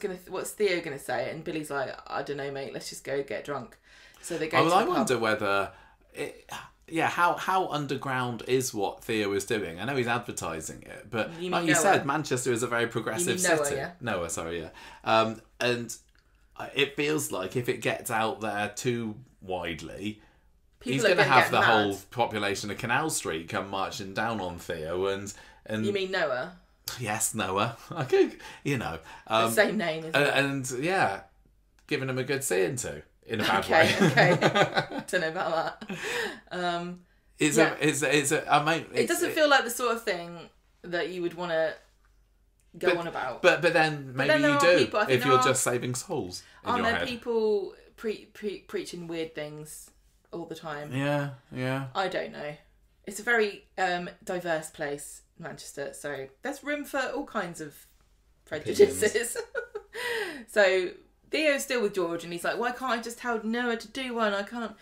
Theo going to say?" And Billy's like, "I don't know, mate. Let's just go get drunk." So they go to the pub. I wonder whether... how underground is what Theo is doing? I know he's advertising it, but like you said, Manchester is a very progressive city. Yeah? Noah, sorry, yeah. And it feels like if it gets out there too widely, he's going to have the whole population of Canal Street come marching down on Theo. And you mean Noah? Yes, Noah. I could, the same name, isn't it? And yeah, giving him a good seeing to. In a bad way. Okay. Don't know about that. It doesn't feel like the sort of thing that you would want to go on about. But then maybe you do if you're just saving souls. Aren't there people preaching weird things all the time? Yeah. I don't know. It's a very diverse place, Manchester. So there's room for all kinds of prejudices. So Theo's still with George, and he's like, "Why can't I just tell Noah to do one? I can't.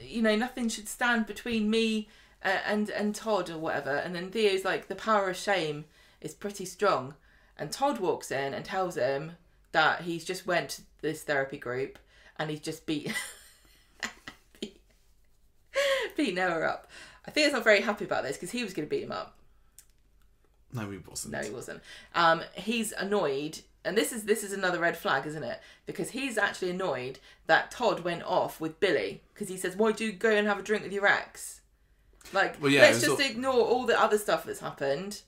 Nothing should stand between me and Todd or whatever." And then Theo's like, "The power of shame is pretty strong." And Todd walks in and tells him that he's just went to this therapy group and he's just beat Noah up. Theo's not very happy about this because he was going to beat him up. No, he wasn't. He's annoyed. And this is another red flag, isn't it? Because he's actually annoyed that Todd went off with Billy. Because he says, "Why do you go and have a drink with your ex?" Like, let's just ignore all the other stuff that's happened.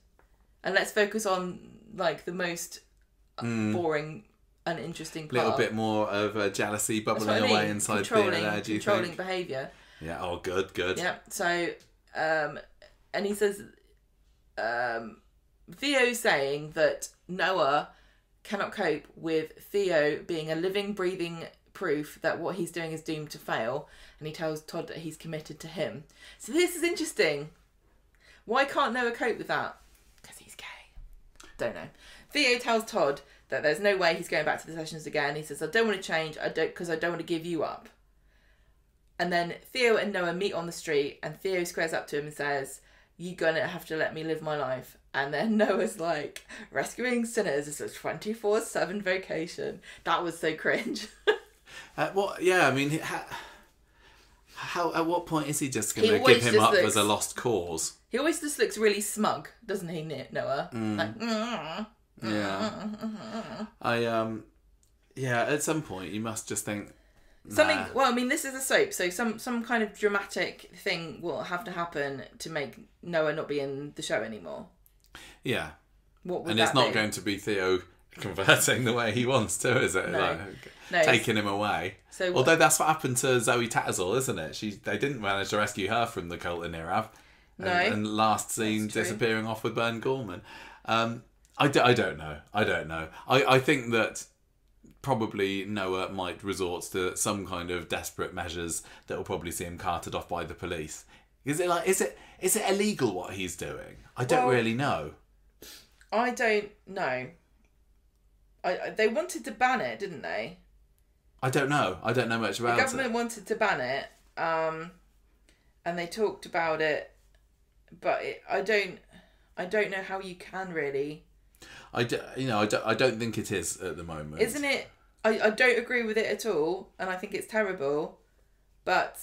And let's focus on, like, the most boring, uninteresting part. A little bit more of jealousy bubbling away inside Theo there, do you think? Controlling behaviour. Yeah, oh, good. Yeah, so, and he says, Theo's saying that Noah cannot cope with Theo being a living, breathing proof that what he's doing is doomed to fail, and he tells Todd that he's committed to him. So this is interesting. Why can't Noah cope with that? Because he's gay. Don't know. Theo tells Todd that there's no way he's going back to the sessions again. He says, "I don't want to change, because I don't want to give you up." And then Theo and Noah meet on the street, and Theo squares up to him and says, "You're gonna have to let me live my life." And then Noah's like, "Rescuing sinners is a 24/7 vocation." That was so cringe. Yeah, I mean, how at what point is he just going to give him up as a lost cause? He always just looks really smug, doesn't he, Noah? Like, Yeah, at some point you must just think... Something. Well, I mean, this is a soap, so some kind of dramatic thing will have to happen to make Noah not be in the show anymore. Yeah. What would and that it's not be? going to be Theo converting the way he wants to, is it? No. Taking him away. So although that's what happened to Zoe Tattersall, isn't it? They didn't manage to rescue her from the cult in Irav. And last seen disappearing off with Bern Gorman. I don't know. I think that probably Noah might resort to some kind of desperate measures that will probably see him carted off by the police. Is it illegal what he's doing? I don't really know. I don't know. They wanted to ban it, didn't they? I don't know. I don't know much about it. The government wanted to ban it, and they talked about it, but I don't know how you can really. I don't think it is at the moment. Isn't it? I don't agree with it at all, and I think it's terrible. But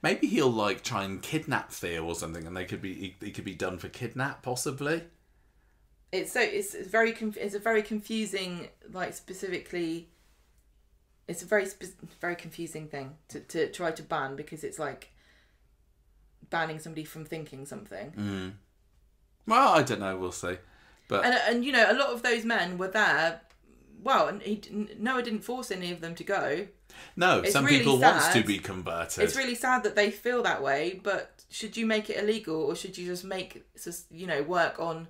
maybe he'll try and kidnap Theo or something, and he could be done for kidnap, possibly. It's a very confusing, specifically. It's a very confusing thing to try to ban, because it's like banning somebody from thinking something. Mm. Well, I don't know. We'll see. But and a lot of those men were there. Well, and Noah didn't force any of them to go. No, some really people sad. want to be converted. It's really sad that they feel that way. But should you make it illegal, or should you just work on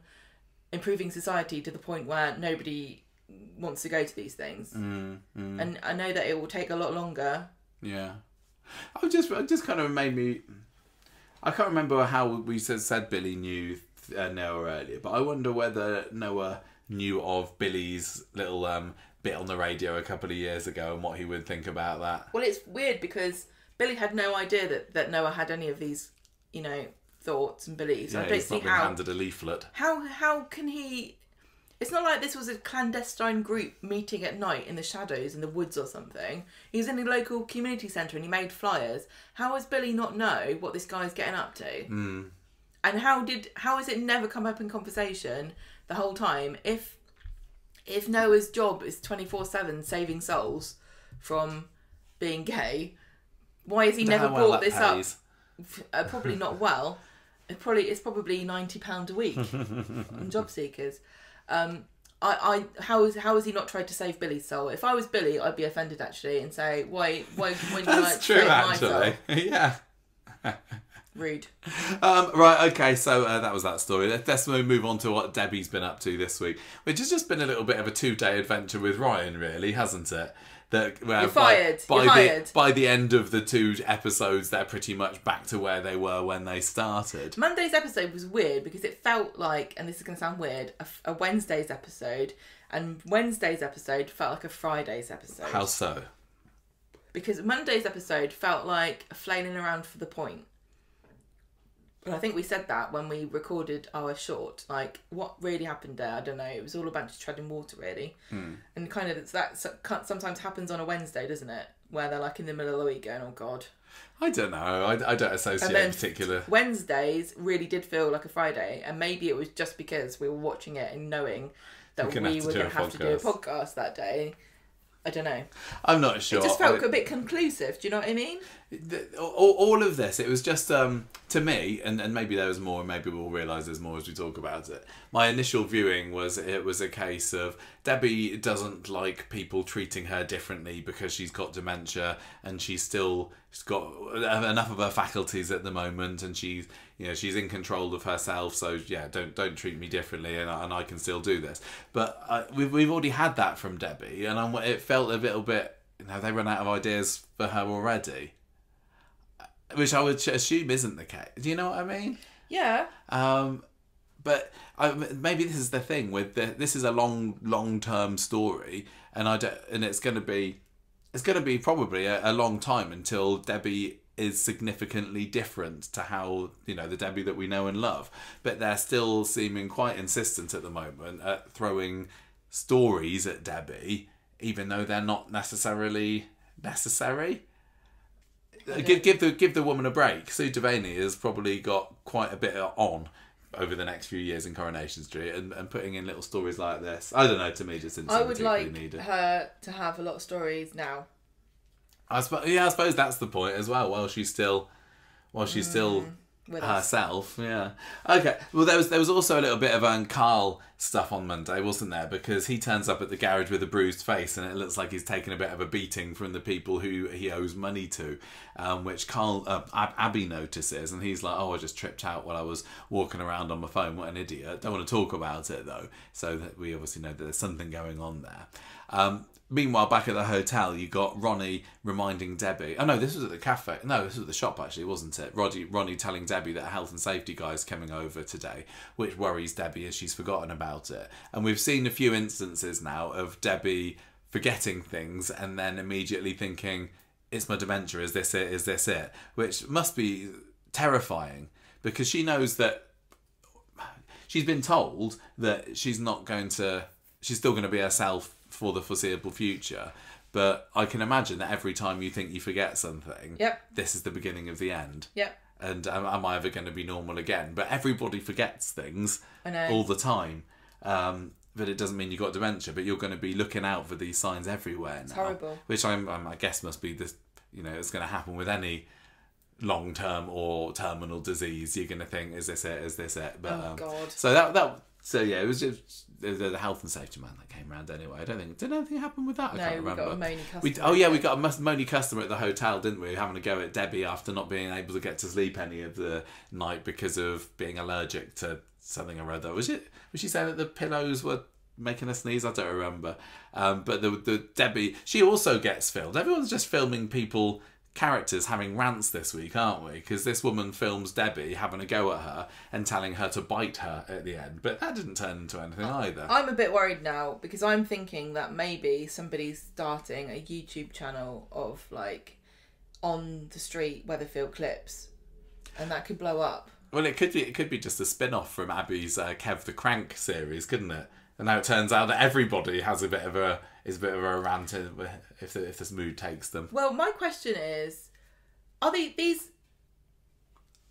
improving society to the point where nobody wants to go to these things? And I know that it will take a lot longer. Yeah, it just kind of made me. I can't remember how we said Billy knew Noah earlier, but I wonder whether Noah knew of Billy's little bit on the radio a couple of years ago and what he would think about that. Well, it's weird because Billy had no idea that Noah had any of these, thoughts and beliefs. Yeah, I don't he's see not been handed a leaflet. How can he? It's not like this was a clandestine group meeting at night in the shadows in the woods or something. He was in a local community centre and he made flyers. How does Billy not know what this guy's getting up to? Mm. And how has it never come up in conversation the whole time? If Noah's job is 24/7 saving souls from being gay, why has he never brought this up? Probably not well. It's probably £90 a week on job seekers. How has he not tried to save Billy's soul? If I was Billy, I'd be offended actually and say, why didn't you save my soul? Yeah. Rude. Right, okay, so that was that story. Let's move on to what Debbie's been up to this week, which has just been a little bit of a 2-day adventure with Ryan, really, hasn't it? You're fired. You're fired. By the end of the 2 episodes, they're pretty much back to where they were when they started. Monday's episode was weird because it felt like, and this is going to sound weird, a Wednesday's episode, and Wednesday's episode felt like a Friday's episode. How so? Because Monday's episode felt like flailing around for the point. And I think we said that when we recorded our short. Like, what really happened there? I don't know. It was all about just treading water, really. And kind of that sometimes happens on a Wednesday, doesn't it? Where they're like in the middle of the week going, oh, God. I don't know. I don't associate in particular. Wednesdays really did feel like a Friday. And maybe it was just because we were watching it and knowing that we were going to have to do a podcast that day. I don't know. I'm not sure. It just felt a bit conclusive. Do you know what I mean? All of this, it was just, to me, and maybe there was more, and maybe we'll realise there's more as we talk about it. My initial viewing was it was a case of Debbie doesn't like people treating her differently because she's got dementia and she's got enough of her faculties at the moment, and she's in control of herself. So yeah, don't treat me differently, and I can still do this. But we've already had that from Debbie, and it felt a little bit. They run out of ideas for her already, which I would assume isn't the case. Do you know what I mean? Yeah. But maybe this is the thing with this is a long-term story, and it's going to be probably a long time until Debbie is significantly different to how the Debbie that we know and love. But they're still seeming quite insistent at the moment at throwing stories at Debbie, even though they're not necessarily necessary. Give the woman a break. Sue Devaney has probably got quite a bit on over the next few years in Coronation Street, and putting in little stories like this, I don't know, to me just didn't seem particularly needed. I would like her to have a lot of stories now. I suppose that's the point as well. While she's still herself. Yeah. Okay. Well, there was also a little bit of Carl stuff on Monday, wasn't there? Because he turns up at the garage with a bruised face, and it looks like he's taken a bit of a beating from the people who he owes money to, which Abby notices, and he's like, "Oh, I just tripped out while I was walking around on my phone. What an idiot!" Don't want to talk about it though, so that we obviously know that there's something going on there. Meanwhile, back at the hotel, you got Ronnie reminding Debbie. Oh no, this was at the cafe. No, this was at the shop actually, wasn't it? Ronnie telling Debbie that a health and safety guy's coming over today, which worries Debbie as she's forgotten about it. And we've seen a few instances now of Debbie forgetting things and then immediately thinking, "It's my dementia. Is this it? Is this it?" Which must be terrifying because she knows that she's been told that she's still going to be herself for the foreseeable future, but I can imagine that every time you think you forget something, this is the beginning of the end. And am I ever going to be normal again? But everybody forgets things all the time. But it doesn't mean you've got dementia, but you're going to be looking out for these signs everywhere now. It's horrible. Which I guess must be this, it's going to happen with any long-term or terminal disease. You're going to think, is this it? Is this it? But, oh God. So yeah, it was just the health and safety man that came round anyway. Did anything happen with that? I can't remember. We got a moany customer. We got a moany customer at the hotel, didn't we? Having a go at Debbie after not being able to get to sleep any of the night because of being allergic to something or other. Was she saying that the pillows were making her sneeze? I don't remember. But the Debbie, she also gets filmed. Everyone's just filming characters having rants this week, aren't we? Because this woman films Debbie having a go at her and telling her to bite her at the end, but that didn't turn into anything either. I'm a bit worried now because I'm thinking that maybe somebody's starting a YouTube channel of like on the street Weatherfield clips, and that could blow up. Well, it could be just a spin-off from Abby's Kev the Crank series, couldn't it? And now it turns out that everybody has a bit of a rant if this mood takes them. Well, my question is,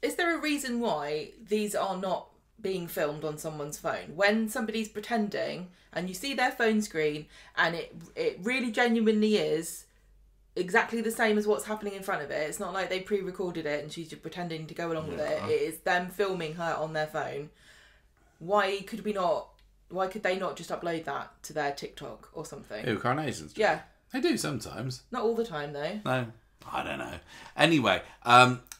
is there a reason why these are not being filmed on someone's phone? When somebody's pretending and you see their phone screen and it really genuinely is exactly the same as what's happening in front of it. It's not like they pre-recorded it and she's just pretending to go along with it. It is them filming her on their phone. Why could they not just upload that to their TikTok or something? Who, Coronations? Yeah. They do sometimes. Not all the time, though. No. I don't know. Anyway,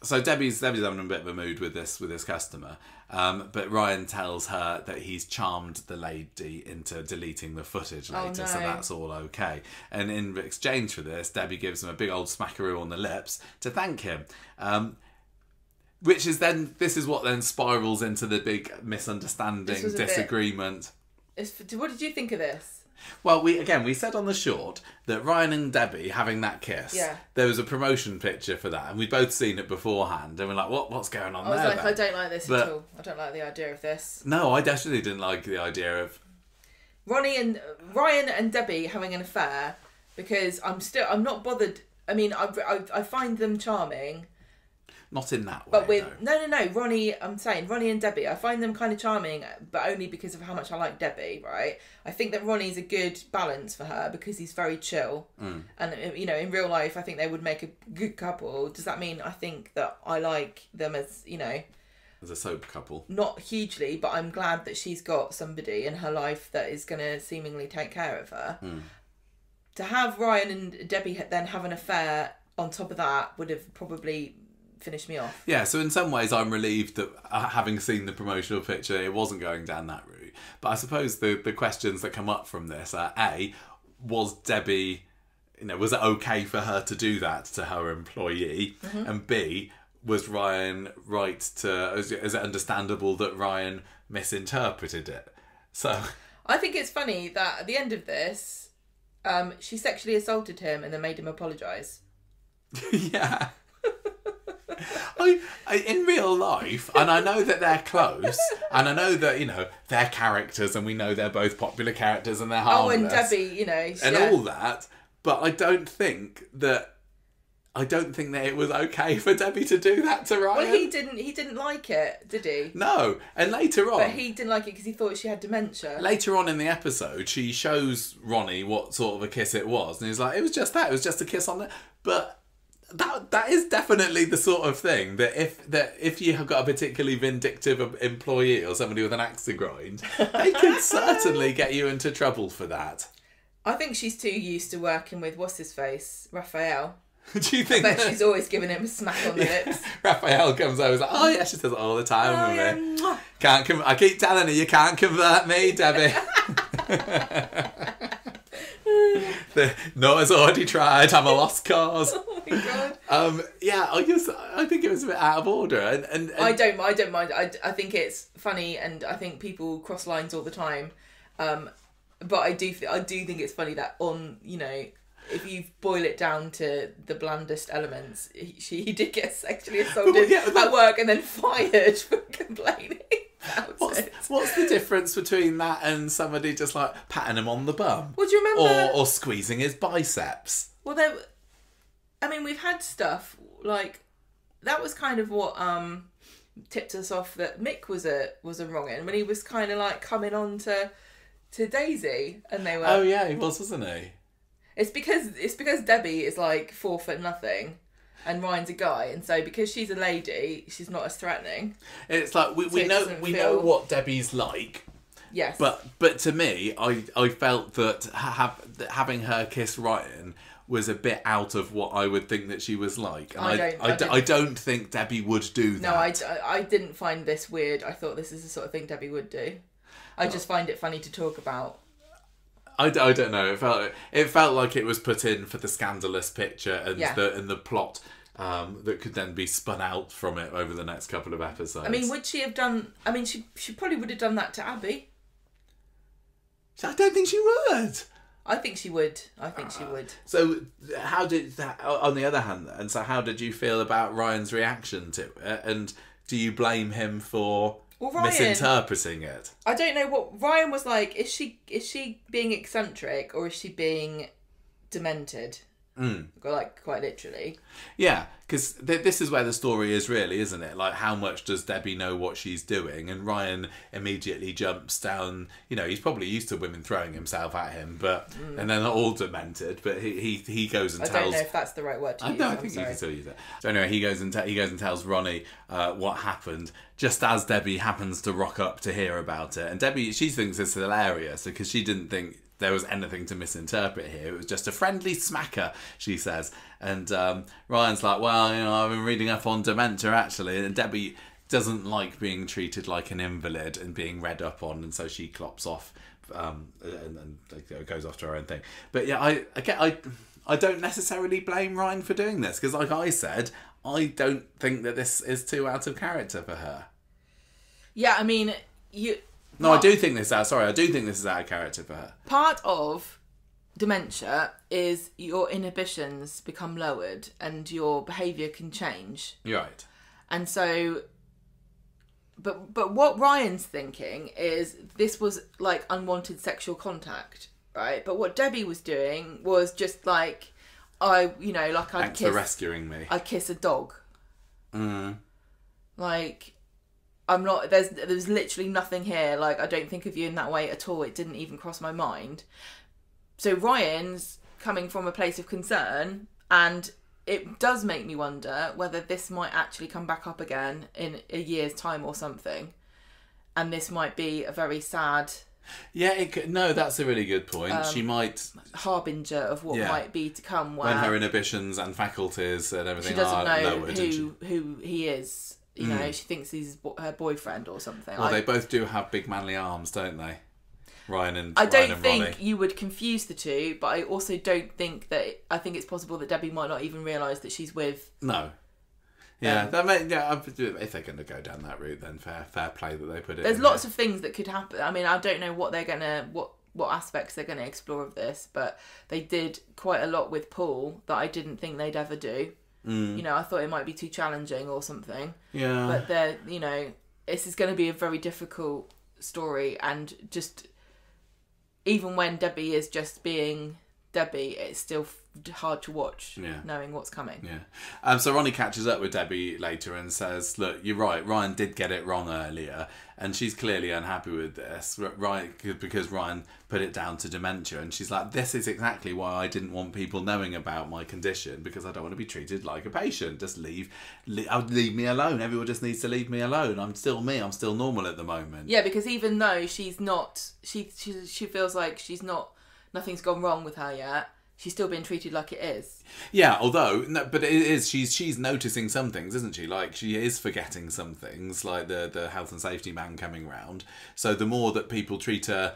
so Debbie's having a bit of a mood with this customer, but Ryan tells her that he's charmed the lady into deleting the footage later, so that's all okay. And in exchange for this, Debbie gives him a big old smackaroo on the lips to thank him. This is what then spirals into the big misunderstanding, disagreement. What did you think of this? Well, we said on the short that Ryan and Debbie having that kiss, there was a promotion picture for that, and we'd both seen it beforehand, and we're like, what's going on there? I was like, I don't like this at all. I don't like the idea of this. No, I definitely didn't like the idea of Ryan and Debbie having an affair, because I'm not bothered. I mean, I find them charming. Not in that way. But no. Ronnie and Debbie, I find them kind of charming, but only because of how much I like Debbie, right? I think that Ronnie's a good balance for her because he's very chill. And, in real life, I think they would make a good couple. Does that mean I think that I like them as a soap couple? Not hugely, but I'm glad that she's got somebody in her life that is going to seemingly take care of her. To have Ryan and Debbie then have an affair on top of that would have probably finished me off. Yeah, so in some ways I'm relieved that having seen the promotional picture, it wasn't going down that route. But I suppose the questions that come up from this are, A, was Debbie, was it okay for her to do that to her employee? And B, was Ryan right is it understandable that Ryan misinterpreted it? So I think it's funny that at the end of this, she sexually assaulted him and then made him apologise. Yeah. In real life, and I know that they're close, and I know that, they're characters, and we know they're both popular characters and they're harmless. Oh, and Debbie, and all that, but I don't think that it was okay for Debbie to do that to Ryan. Well, he didn't like it, did he? No, and later on... But he didn't like it because he thought she had dementia. Later on in the episode, she shows Ronnie what sort of a kiss it was, and he's like, it was just that, it was just a kiss on it. But that is definitely the sort of thing that if you have got a particularly vindictive employee or somebody with an axe to grind, they could certainly get you into trouble for that. I think she's too used to working with what's his face, Raphael. Do you think? I bet she's always giving him a smack on the lips. Raphael comes over and is like, oh yeah, she says it all the time with me. Yeah. I keep telling her, you can't convert me, Debbie. Not as Audrey tried. I'm a lost cause. Oh my god. I think it was a bit out of order, and I don't mind. I think it's funny, and I think people cross lines all the time. But I do think it's funny that if you boil it down to the blandest elements, he did get sexually assaulted at work and then fired for complaining about it. What's the difference between that and somebody just like patting him on the bum? Well, do you remember? Or squeezing his biceps? Well, we've had stuff like that was kind of what tipped us off that Mick was a wrong end when he was kind of like coming on to Daisy, and they were. Oh yeah, he was, wasn't he? It's because Debbie is like 4'0", and Ryan's a guy, and so because she's a lady, she's not as threatening. It's like we know what Debbie's like. Yes. But to me, I felt that having her kiss Ryan was a bit out of what I would think that she was like. And I don't think Debbie would do that. No, I didn't find this weird. I thought this is the sort of thing Debbie would do. I just find it funny to talk about. I don't know. It felt like it was put in for the scandalous picture and the plot that could then be spun out from it over the next couple of episodes. I mean, would she have done? I mean, she probably would have done that to Abby. I don't think she would. I think she would. So, how did that? On the other hand, and so how did you feel about Ryan's reaction to it? And do you blame him for misinterpreting it? I don't know what Ryan was like. Is she being eccentric or is she being demented? Like quite literally. Yeah, because this is where the story is really, isn't it? Like, how much does Debbie know what she's doing? And Ryan immediately jumps down. He's probably used to women throwing himself at him, and then they're all demented. But he goes and tells. I don't know if that's the right word to use. No, I think you can still use it. So anyway, he goes and tells Ronnie what happened, just as Debbie happens to rock up to hear about it. And Debbie, she thinks it's hilarious because she didn't think there was anything to misinterpret here. It was just a friendly smacker, she says. And Ryan's like, well, I've been reading up on dementia, actually. And Debbie doesn't like being treated like an invalid and being read up on, and so she clops off and goes off to her own thing. But yeah, I don't necessarily blame Ryan for doing this, because like I said, I don't think that this is too out of character for her. Yeah, I mean, I do think this is out of character for her. Part of dementia is your inhibitions become lowered and your behaviour can change. Right. And so, but what Ryan's thinking is this was like unwanted sexual contact, right? But what Debbie was doing was just like, Thanks for rescuing me. I'd kiss a dog. Mm. Like, I'm not, there's literally nothing here. Like, I don't think of you in that way at all. It didn't even cross my mind. So Ryan's coming from a place of concern, and it does make me wonder whether this might actually come back up again in a year's time or something. And this might be a very sad... Yeah, that's a really good point. She might... harbinger of what might be to come. When her inhibitions and faculties and everything she doesn't know lowered, who he is. She thinks he's her boyfriend or something. Well, they both do have big manly arms, don't they? Ryan and I don't think Ronnie. You would confuse the two, but I also don't think that... I think it's possible that Debbie might not even realise that she's with... No. Yeah, if they're going to go down that route, then fair play that they put it. There's lots of things that could happen. I mean, I don't know what they're gonna what aspects they're gonna explore of this, but they did quite a lot with Paul that I didn't think they'd ever do. I thought it might be too challenging or something. Yeah. But this is going to be a very difficult story, and just even when Debbie is just being Debbie, it's still hard to watch, Yeah. knowing what's coming. Yeah. So Ronnie catches up with Debbie later and says, look, you're right, Ryan did get it wrong earlier, and she's clearly unhappy with this, right? Because Ryan put it down to dementia, and she's like, this is exactly why I didn't want people knowing about my condition, because I don't want to be treated like a patient. Just leave me alone. Everyone just needs to leave me alone. I'm still me. I'm still normal at the moment. Yeah, because even though she's not, she feels like she's not, nothing's gone wrong with her yet, she's still being treated like it is. Yeah, although, no, but it is, she's noticing some things, isn't she? Like, she is forgetting some things, like the health and safety man coming round. So the more that people treat her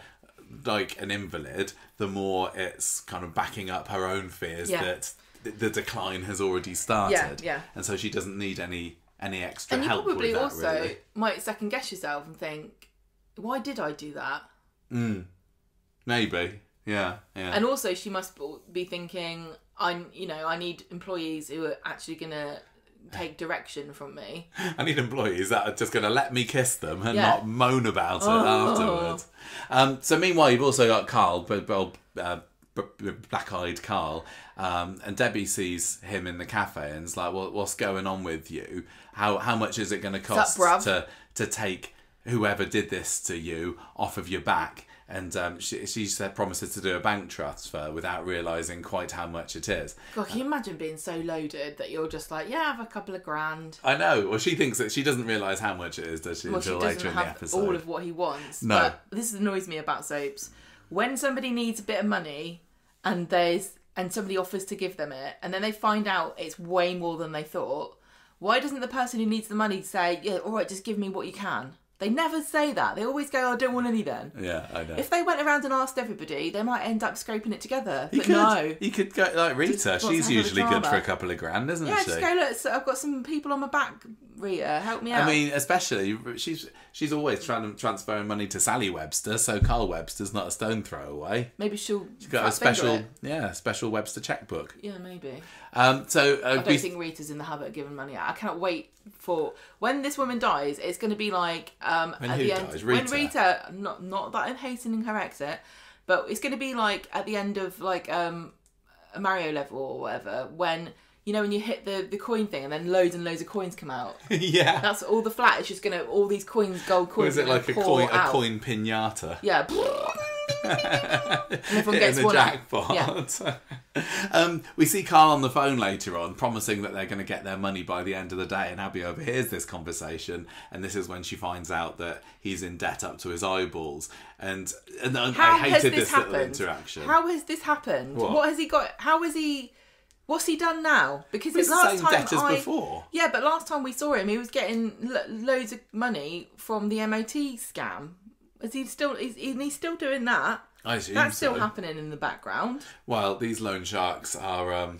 like an invalid, the more it's kind of backing up her own fears that the decline has already started. Yeah. And so she doesn't need any extra and you help probably with that, also really. might second guess yourself and think, why did I do that? Maybe. Yeah. And also she must be thinking, I need employees who are actually going to take direction from me. I need employees that are just going to let me kiss them and not moan about it afterwards. So meanwhile, you've also got Carl, black-eyed Carl, and Debbie sees him in the cafe and is like, well, what's going on with you? How much is it going to cost to take whoever did this to you off of your back? And she promises to do a bank transfer without realising quite how much it is. God, can you imagine being so loaded that you're just like, have a couple of grand? I know. Well, she thinks that she doesn't realise how much it is, does she? Well, until she later doesn't in the have episode. all of what he wants. No. But this annoys me about soaps. When somebody needs a bit of money and somebody offers to give them it, and then they find out it's way more than they thought, why doesn't the person who needs the money say, yeah, all right, just give me what you can? They never say that. They always go, I don't want any then. Yeah, I know. If they went around and asked everybody, they might end up scraping it together. You could go like Rita. She's usually good for a couple of grand, isn't she? Yeah, just go, look, I've got some people on my back, Rita, help me out. I mean, especially, she's always transferring money to Sally Webster, so Carl Webster's not a stone throw away. Maybe she's got a special Webster checkbook. Yeah, maybe. I don't think Rita's in the habit of giving money out. I cannot wait for when this woman dies. It's going to be like at the end dies? when Rita. Not that I'm hastening her exit, but it's going to be like at the end of like a Mario level or whatever. When when you hit the coin thing and then loads and loads of coins come out. Yeah, that's all the flat. It's just going to all these gold coins. Was it like a coin pinata? Yeah. And everyone gets one jackpot. Yeah. We see Carl on the phone later on promising that they're going to get their money by the end of the day, and Abby overhears this conversation, and this is when she finds out that he's in debt up to his eyeballs. And I hated this little interaction. How has this happened? What has he got? What's he done now? Because it's last the same time debt as before. Yeah, but last time we saw him, he was getting loads of money from the MOT scam. Is he still doing that? I assume that's still happening in the background. Well, these loan sharks are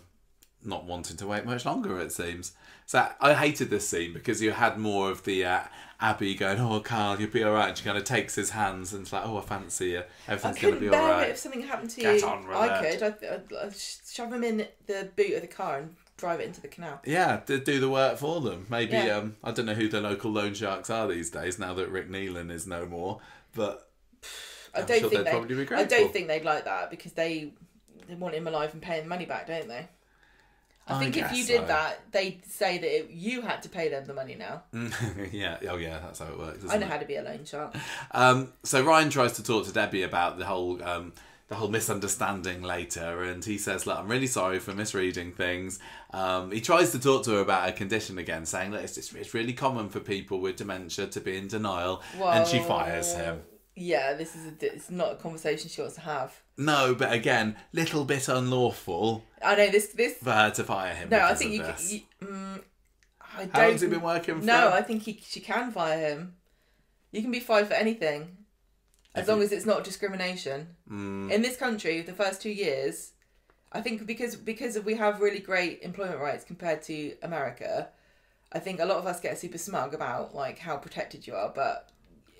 not wanting to wait much longer, it seems. So I hated this scene because you had more of the Abby going, "Oh, Carl, you'll be all right." And she kind of takes his hands and it's like, "Oh, I fancy you. Everything's going to be all right." I couldn't bear it if something happened to Get you. on with I'd shove him in the boot of the car and drive it into the canal. Yeah, do the work for them. Maybe I don't know who the local loan sharks are these days now that Rick Neelan is no more, but I don't think they'd like that because they want him alive and paying the money back, don't they? I think if you did that, they'd say that you had to pay them the money now. Yeah, that's how it works. I know how to be a loan shark. So Ryan tries to talk to Debbie about the whole misunderstanding later, and he says, "Look, I'm really sorry for misreading things." He tries to talk to her about her condition again, saying that it's really common for people with dementia to be in denial, and she fires him. Yeah, it's not a conversation she wants to have. No, but again, little bit unlawful. I know this for her to fire him. No, I think How long's he been working for? No, I think she can fire him. You can be fired for anything, as long as it's not discrimination. In this country, the first 2 years, I think because we have really great employment rights compared to America, I think a lot of us get super smug about like how protected you are, but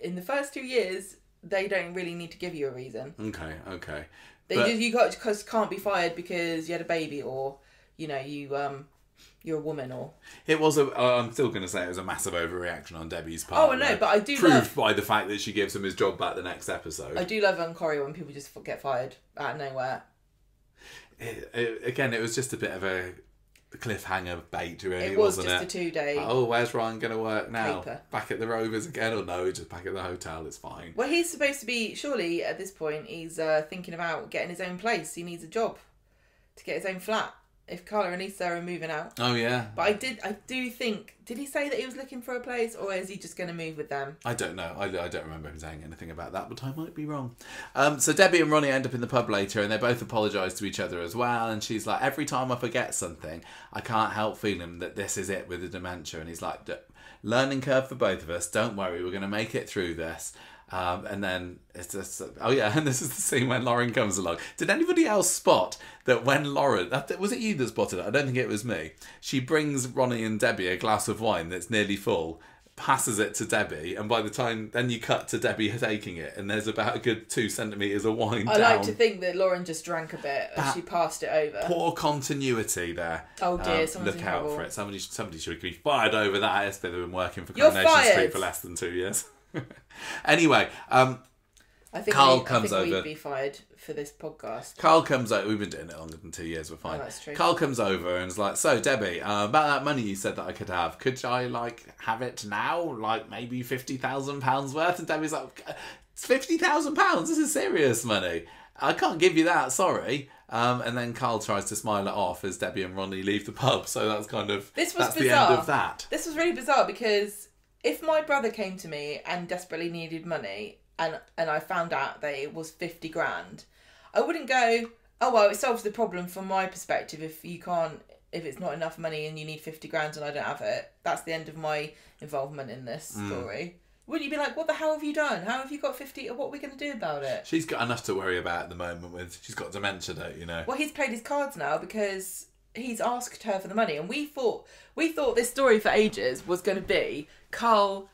in the first 2 years, they don't really need to give you a reason. Okay. You can't be fired because you had a baby or you're a woman or. It was I'm still going to say it was a massive overreaction on Debbie's part. Oh, I know, but I do proved by the fact that she gives him his job back the next episode. I do love on Corrie when people just get fired out of nowhere. Again, it was just a bit of a cliffhanger bait, really, It was wasn't just it? a 2-day. Oh, where's Ryan going to work now? Caper. Back at the Rovers again? Or no, just back at the hotel, it's fine. Well, he's supposed to be, surely at this point, he's thinking about getting his own place. He needs a job to get his own flat. If Carla and Lisa are moving out. Oh, yeah. But I do think, did he say that he was looking for a place, or is he just going to move with them? I don't know. I don't remember him saying anything about that, but I might be wrong. So Debbie and Ronnie end up in the pub later, and they both apologise to each other as well. And she's like, every time I forget something, I can't help feeling that this is it with the dementia. And he's like, learning curve for both of us. Don't worry, we're going to make it through this. And then it's just, oh yeah, and this is the scene when Lauren comes along. Did anybody else spot that when Lauren, was it you that spotted it? I don't think it was me. She brings Ronnie and Debbie a glass of wine that's nearly full, passes it to Debbie, and by the time, then you cut to Debbie taking it, and there's about a good 2 centimetres of wine I down. like to think that Lauren just drank a bit as she passed it over. Poor continuity there. Oh dear, someone's look in out trouble. for it. Somebody should be fired over that. They've been working for You're Coronation fired. Street for less than 2 years. Anyway, I think Carl I comes think over. we'd be fired for this podcast. Carl comes over. We've been doing it longer than 2 years. We're fine. Oh, that's true. Carl comes over and is like, "So Debbie, about that money you said that I could have, could I have it now? Like maybe £50,000 worth?" And Debbie's like, "It's £50,000. This is serious money. I can't give you that. Sorry." And then Carl tries to smile it off as Debbie and Ronnie leave the pub. So that's kind of This was that's bizarre. the end of that. This was really bizarre because if my brother came to me and desperately needed money, and I found out that it was 50 grand, I wouldn't go, oh well, it solves the problem from my perspective. If it's not enough money and you need 50 grand and I don't have it, that's the end of my involvement in this story. Wouldn't you be like, what the hell have you done? How have you got 50? What are we going to do about it? She's got enough to worry about at the moment with. She's got dementia, don't you know? Well, he's played his cards now because he's asked her for the money, and we thought this story for ages was going to be Carl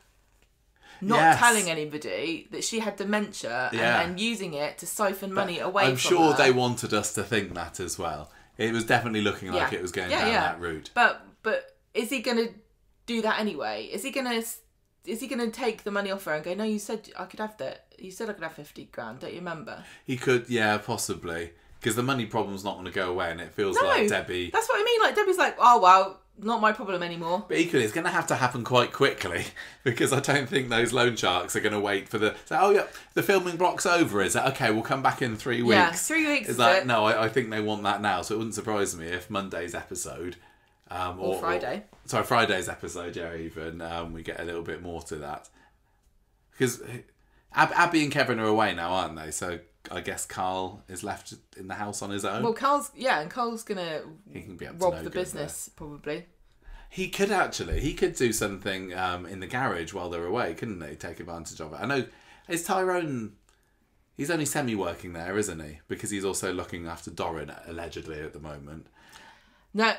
not telling anybody that she had dementia and using it to siphon money away I'm from sure her. they wanted us to think that as well. It was definitely looking like it was going down that route. But is he going to do that anyway? Is he going to take the money off her and go, no, you said I could have that. You said I could have 50 grand, don't you remember? He could, yeah, possibly. Because the money problem's not going to go away, and it feels like Debbie... That's what I mean. Like, Debbie's like, oh, well, not my problem anymore. But equally, it's going to have to happen quite quickly, because I don't think those loan sharks are going to wait for the... So, oh, yeah, the filming block's over, is it? Okay, we'll come back in 3 weeks. Yeah, 3 weeks It's like, no, I think they want that now, so it wouldn't surprise me if Monday's episode... or Friday. Friday's episode, yeah, even. We get a little bit more to that. Because Abby and Kevin are away now, aren't they? So I guess Carl is left in the house on his own. Well, Carl's gonna He can be up to rob no the good business probably. He could actually. He could do something in the garage while they're away, couldn't he? Take advantage of it. I know. Is Tyrone... He's only semi-working there, isn't he? Because he's also looking after Doran, allegedly, at the moment. No,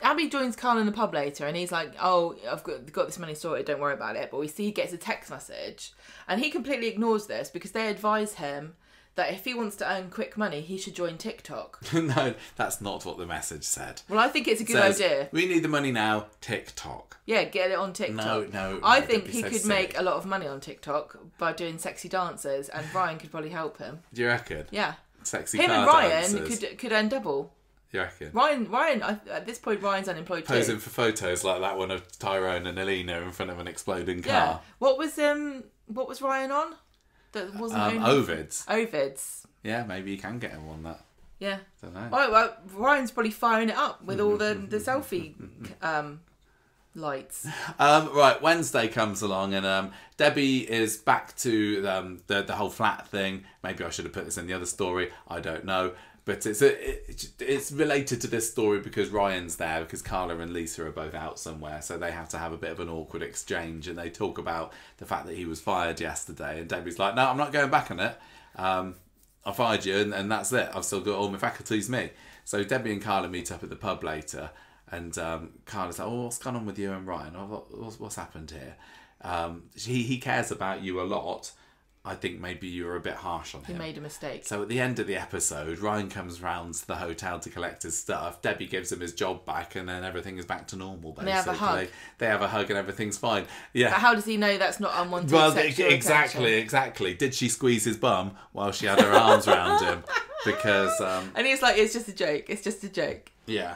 Abby joins Carl in the pub later, and he's like, oh, I've got this money sorted, don't worry about it. But we see he gets a text message, and he completely ignores this because they advise him that if he wants to earn quick money, he should join TikTok. No, that's not what the message said. Well, I think it's a good idea. We need the money now, TikTok. Yeah, get it on TikTok. No. I think he so could silly. make a lot of money on TikTok by doing sexy dances, and Ryan could probably help him. Do you reckon? Yeah. Sexy Him car and Ryan dancers. could earn double. You reckon? Ryan, at this point, Ryan's unemployed Posing too. for photos like that one of Tyrone and Alina in front of an exploding car. Yeah. What was Ryan on? That wasn't Ovids. Ovids. Yeah, maybe you can get him on that. Yeah. Don't know. Well, Ryan's probably firing it up with all the selfie lights. Right, Wednesday comes along and Debbie is back to the whole flat thing. Maybe I should have put this in the other story. I don't know. But it's related to this story because Ryan's there, because Carla and Lisa are both out somewhere, so they have to have a bit of an awkward exchange, and they talk about the fact that he was fired yesterday, and Debbie's like, no, I'm not going back on it. I fired you, and that's it. I've still got all my faculties, me. So Debbie and Carla meet up at the pub later, and Carla's like, oh, what's gone on with you and Ryan? What's happened here? He cares about you a lot. I think maybe you were a bit harsh on him. He made a mistake. So at the end of the episode, Ryan comes round to the hotel to collect his stuff. Debbie gives him his job back, and then everything is back to normal, basically. They have a hug. They have a hug and everything's fine. Yeah. But how does he know that's not unwanted Well, sexual attention? exactly. Did she squeeze his bum while she had her arms around him? because and he's like, it's just a joke. It's just a joke. yeah.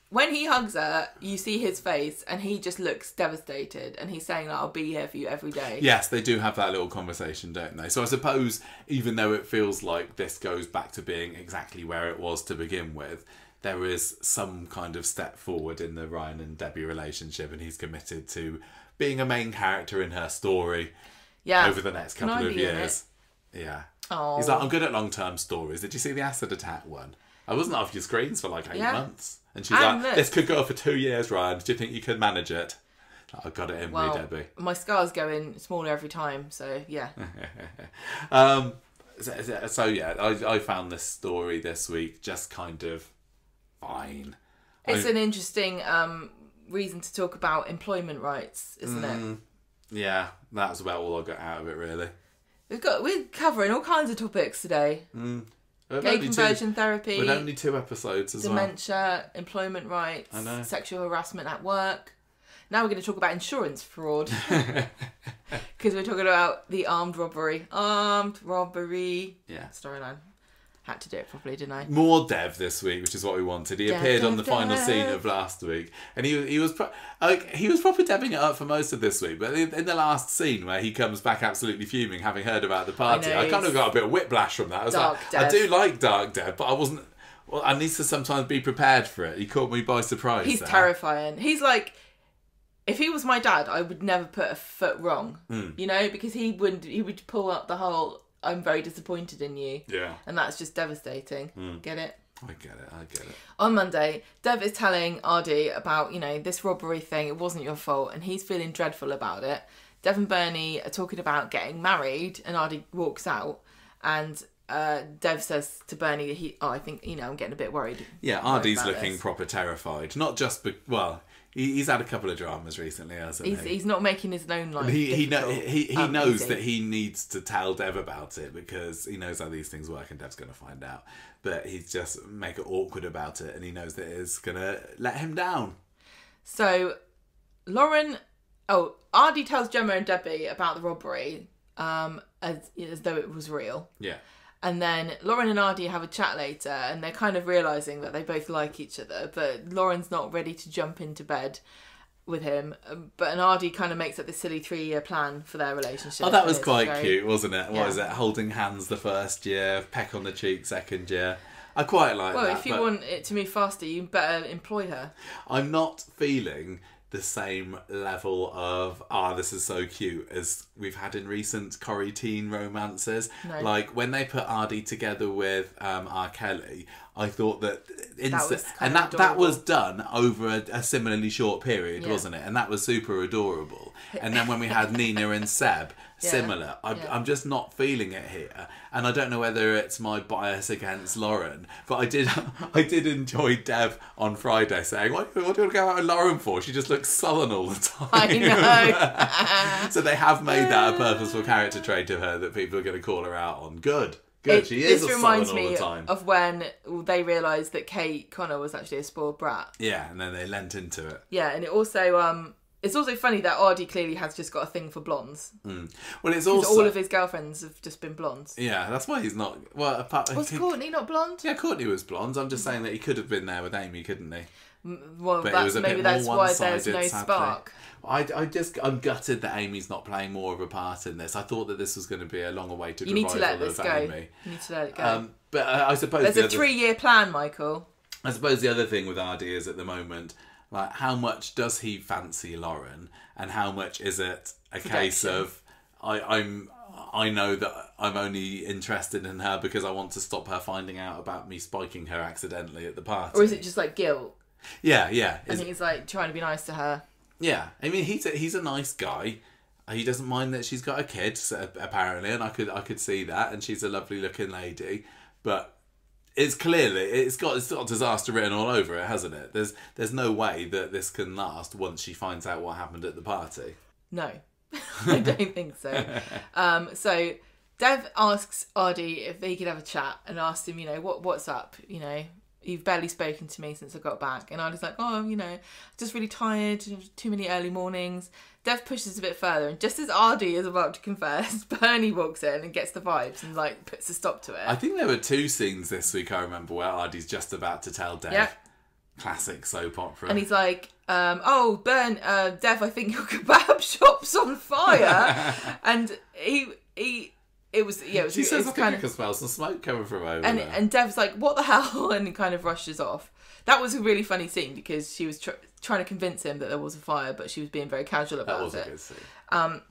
When he hugs her, you see his face, and he just looks devastated, and he's saying, like, I'll be here for you every day. Yes, they do have that little conversation, don't they? So I suppose, even though it feels like this goes back to being exactly where it was to begin with, there is some kind of step forward in the Ryan and Debbie relationship, and he's committed to being a main character in her story over the next couple of years. Yeah. Oh. He's like, I'm good at long-term stories. Did you see the acid attack one? I wasn't off your screens for like 8 months. And she's like, this could go for 2 years, Ryan. Do you think you could manage it? I've got it in me, Debbie. My scar's going smaller every time, so yeah. So yeah, I found this story this week just kind of fine. It's an interesting reason to talk about employment rights, isn't it? Yeah, that's about all I got out of it, really. We're covering all kinds of topics today. Gay conversion therapy. With only 2 episodes as dementia, employment rights, sexual harassment at work. Now we're going to talk about insurance fraud. Because we're talking about the armed robbery. Storyline. Had to do it properly, didn't I? More Dev this week, which is what we wanted. He appeared on the final scene of last week, and he was proper devving it up for most of this week. But in the last scene where he comes back absolutely fuming, having heard about the party, I kind of got a bit of whiplash from that. I was like, I do like Dark Dev, but I wasn't. Well, I need to sometimes be prepared for it. He caught me by surprise. He's terrifying. He's like, if he was my dad, I would never put a foot wrong. You know, because he would pull up the whole, I'm very disappointed in you. Yeah. And that's just devastating. Get it? I get it. On Monday, Dev is telling Aadi about, this robbery thing. It wasn't your fault. And he's feeling dreadful about it. Dev and Bernie are talking about getting married. And Aadi walks out. And Dev says to Bernie, I think, I'm getting a bit worried. Yeah, Aadi's looking proper terrified. Not just, he's had a couple of dramas recently, hasn't he? He's not making his own life he knows that he needs to tell Dev about it because he knows how these things work and Dev's going to find out. But he's just make it awkward about it, and he knows that it's going to let him down. So, Aadi tells Gemma and Debbie about the robbery as though it was real. Yeah. And then Lauren and Aadi have a chat later, and they're kind of realising that they both like each other, but Lauren's not ready to jump into bed with him. But Aadi kind of makes up this silly 3-year plan for their relationship. Oh, that was quite cute, wasn't it? What is it? Holding hands the first year, peck on the cheek second year. I quite like that. Well, if you want it to move faster, you better employ her. I'm not feeling the same level of this is so cute as we've had in recent Corrie teen romances. No. Like when they put Aadi together with R. Kelly, I thought that that was done over a similarly short period, wasn't it? And that was super adorable. And then when we had Nina and Seb, similar. I'm just not feeling it here, and I don't know whether it's my bias against Lauren, but I did enjoy Dev on Friday saying, "What do you want to go out with Lauren for? She just looks sullen all the time." I know. So they have made that a purposeful character trait of her that people are going to call her out on. Good. She is this sullen reminds all the me time. of when they realised that Kate Connor was actually a spoiled brat. Yeah, and then they lent into it. Yeah, and it also it's also funny that Aadi clearly has just got a thing for blondes. Well, it's also all of his girlfriends have just been blondes. Yeah, that's why he's not. Well, was Courtney not blonde? Yeah, Courtney was blonde. I'm just saying that he could have been there with Amy, couldn't he? Well, maybe that's why there's no spark. I'm gutted that Amy's not playing more of a part in this. I thought that this was going to be a long-awaited revival of Amy. You need to let this go. You need to let it go. But I suppose there's a 3-year plan, Michael. I suppose the other thing with Aadi is at the moment, like, how much does he fancy Lauren, and how much is it a case of I know that I'm only interested in her because I want to stop her finding out about me spiking her accidentally at the party, or is it just like guilt? Yeah. And he's like trying to be nice to her. Yeah, I mean he's a nice guy. He doesn't mind that she's got a kid, apparently, and I could see that, and she's a lovely looking lady, but it's got disaster written all over it, hasn't it? There's no way that this can last once she finds out what happened at the party. No, I don't think so. So Dev asks Aadi if he could have a chat and asked him, what's up, You've barely spoken to me since I got back. And I was like, just really tired, too many early mornings. Dev pushes a bit further, and just as Aadi is about to confess, Bernie walks in and gets the vibes and like puts a stop to it. I think there were 2 scenes this week, I remember, where Aadi's just about to tell Dev. Yep. Classic soap opera. And he's like, Dev, I think your kebab shop's on fire. And it was She says, I think I can smell some smoke coming from over there. And Dev's like, what the hell? And he kind of rushes off. That was a really funny scene because she was trying to convince him that there was a fire, but she was being very casual about it. That was a good scene.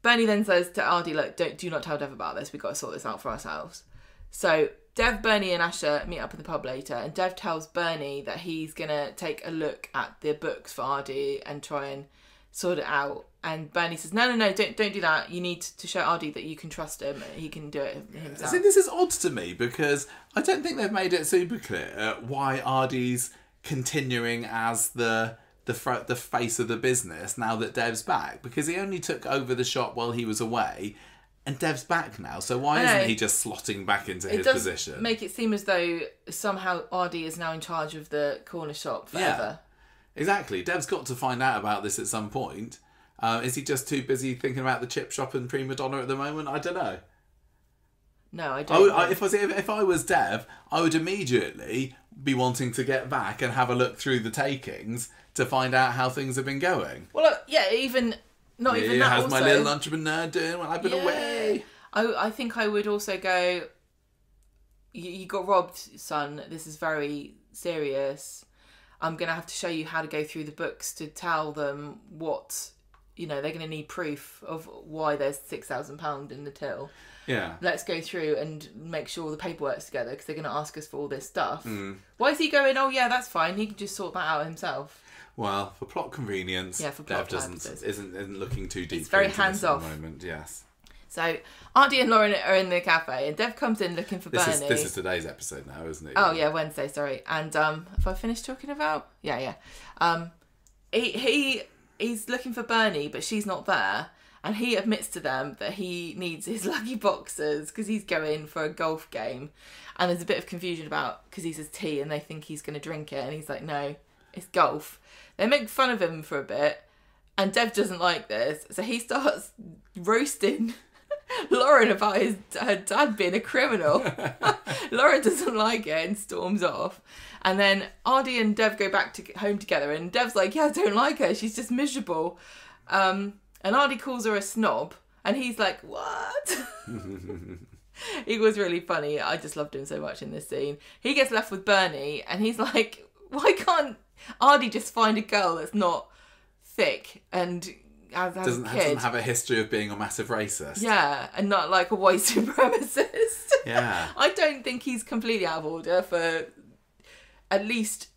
Bernie then says to Aadi, look, do not tell Dev about this. We've got to sort this out for ourselves. So Dev, Bernie and Asher meet up in the pub later, and Dev tells Bernie that he's going to take a look at the books for Aadi and try and sort it out. And Bernie says, no, don't do that. You need to show Aadi that you can trust him. He can do it himself. See, this is odd to me because I don't think they've made it super clear why Aadi's continuing as the face of the business now that Dev's back, because he only took over the shop while he was away and Dev's back now, so why isn't he just slotting back into his position? It does make it seem as though somehow Aadi is now in charge of the corner shop forever. Yeah, exactly. Dev's got to find out about this at some point. Is he just too busy thinking about the chip shop and prima donna at the moment? I don't know. No, I don't. If I was Dev, I would immediately be wanting to get back and have a look through the takings to find out how things have been going. Well, even that. How's also, my little entrepreneur doing while I've been away? I think I would also go, you got robbed, son. This is very serious. I'm going to have to show you how to go through the books to tell them what, they're going to need proof of why there's £6,000 in the till. Yeah. Let's go through and make sure all the paperwork's together because they're going to ask us for all this stuff. Why is he going, oh yeah, that's fine. He can just sort that out himself. Well, for plot convenience, Dev isn't looking too deep. It's very hands off at the moment. Yes. So Aadi and Lauren are in the cafe, and Dev comes in looking for Bernie. This is today's episode now, isn't it? Oh yeah, Wednesday. Sorry. And have I finished talking about? Yeah. He's looking for Bernie, but she's not there, and he admits to them that he needs his lucky boxers because he's going for a golf game, and there's a bit of confusion because he says tea, and they think he's going to drink it, and he's like, no, it's golf. They make fun of him for a bit, and Dev doesn't like this, so he starts roasting Lauren about her dad being a criminal. Lauren doesn't like it and storms off. And then Aadi and Dev go back home together, and Dev's like, yeah, I don't like her, she's just miserable. And Aadi calls her a snob, and he's like, what? He was really funny. I just loved him so much in this scene. He gets left with Bernie, and he's like, why can't Aadi just find a girl that's not thick and doesn't have a history of being a massive racist? Yeah, and not like a white supremacist. Yeah. I don't think he's completely out of order for at least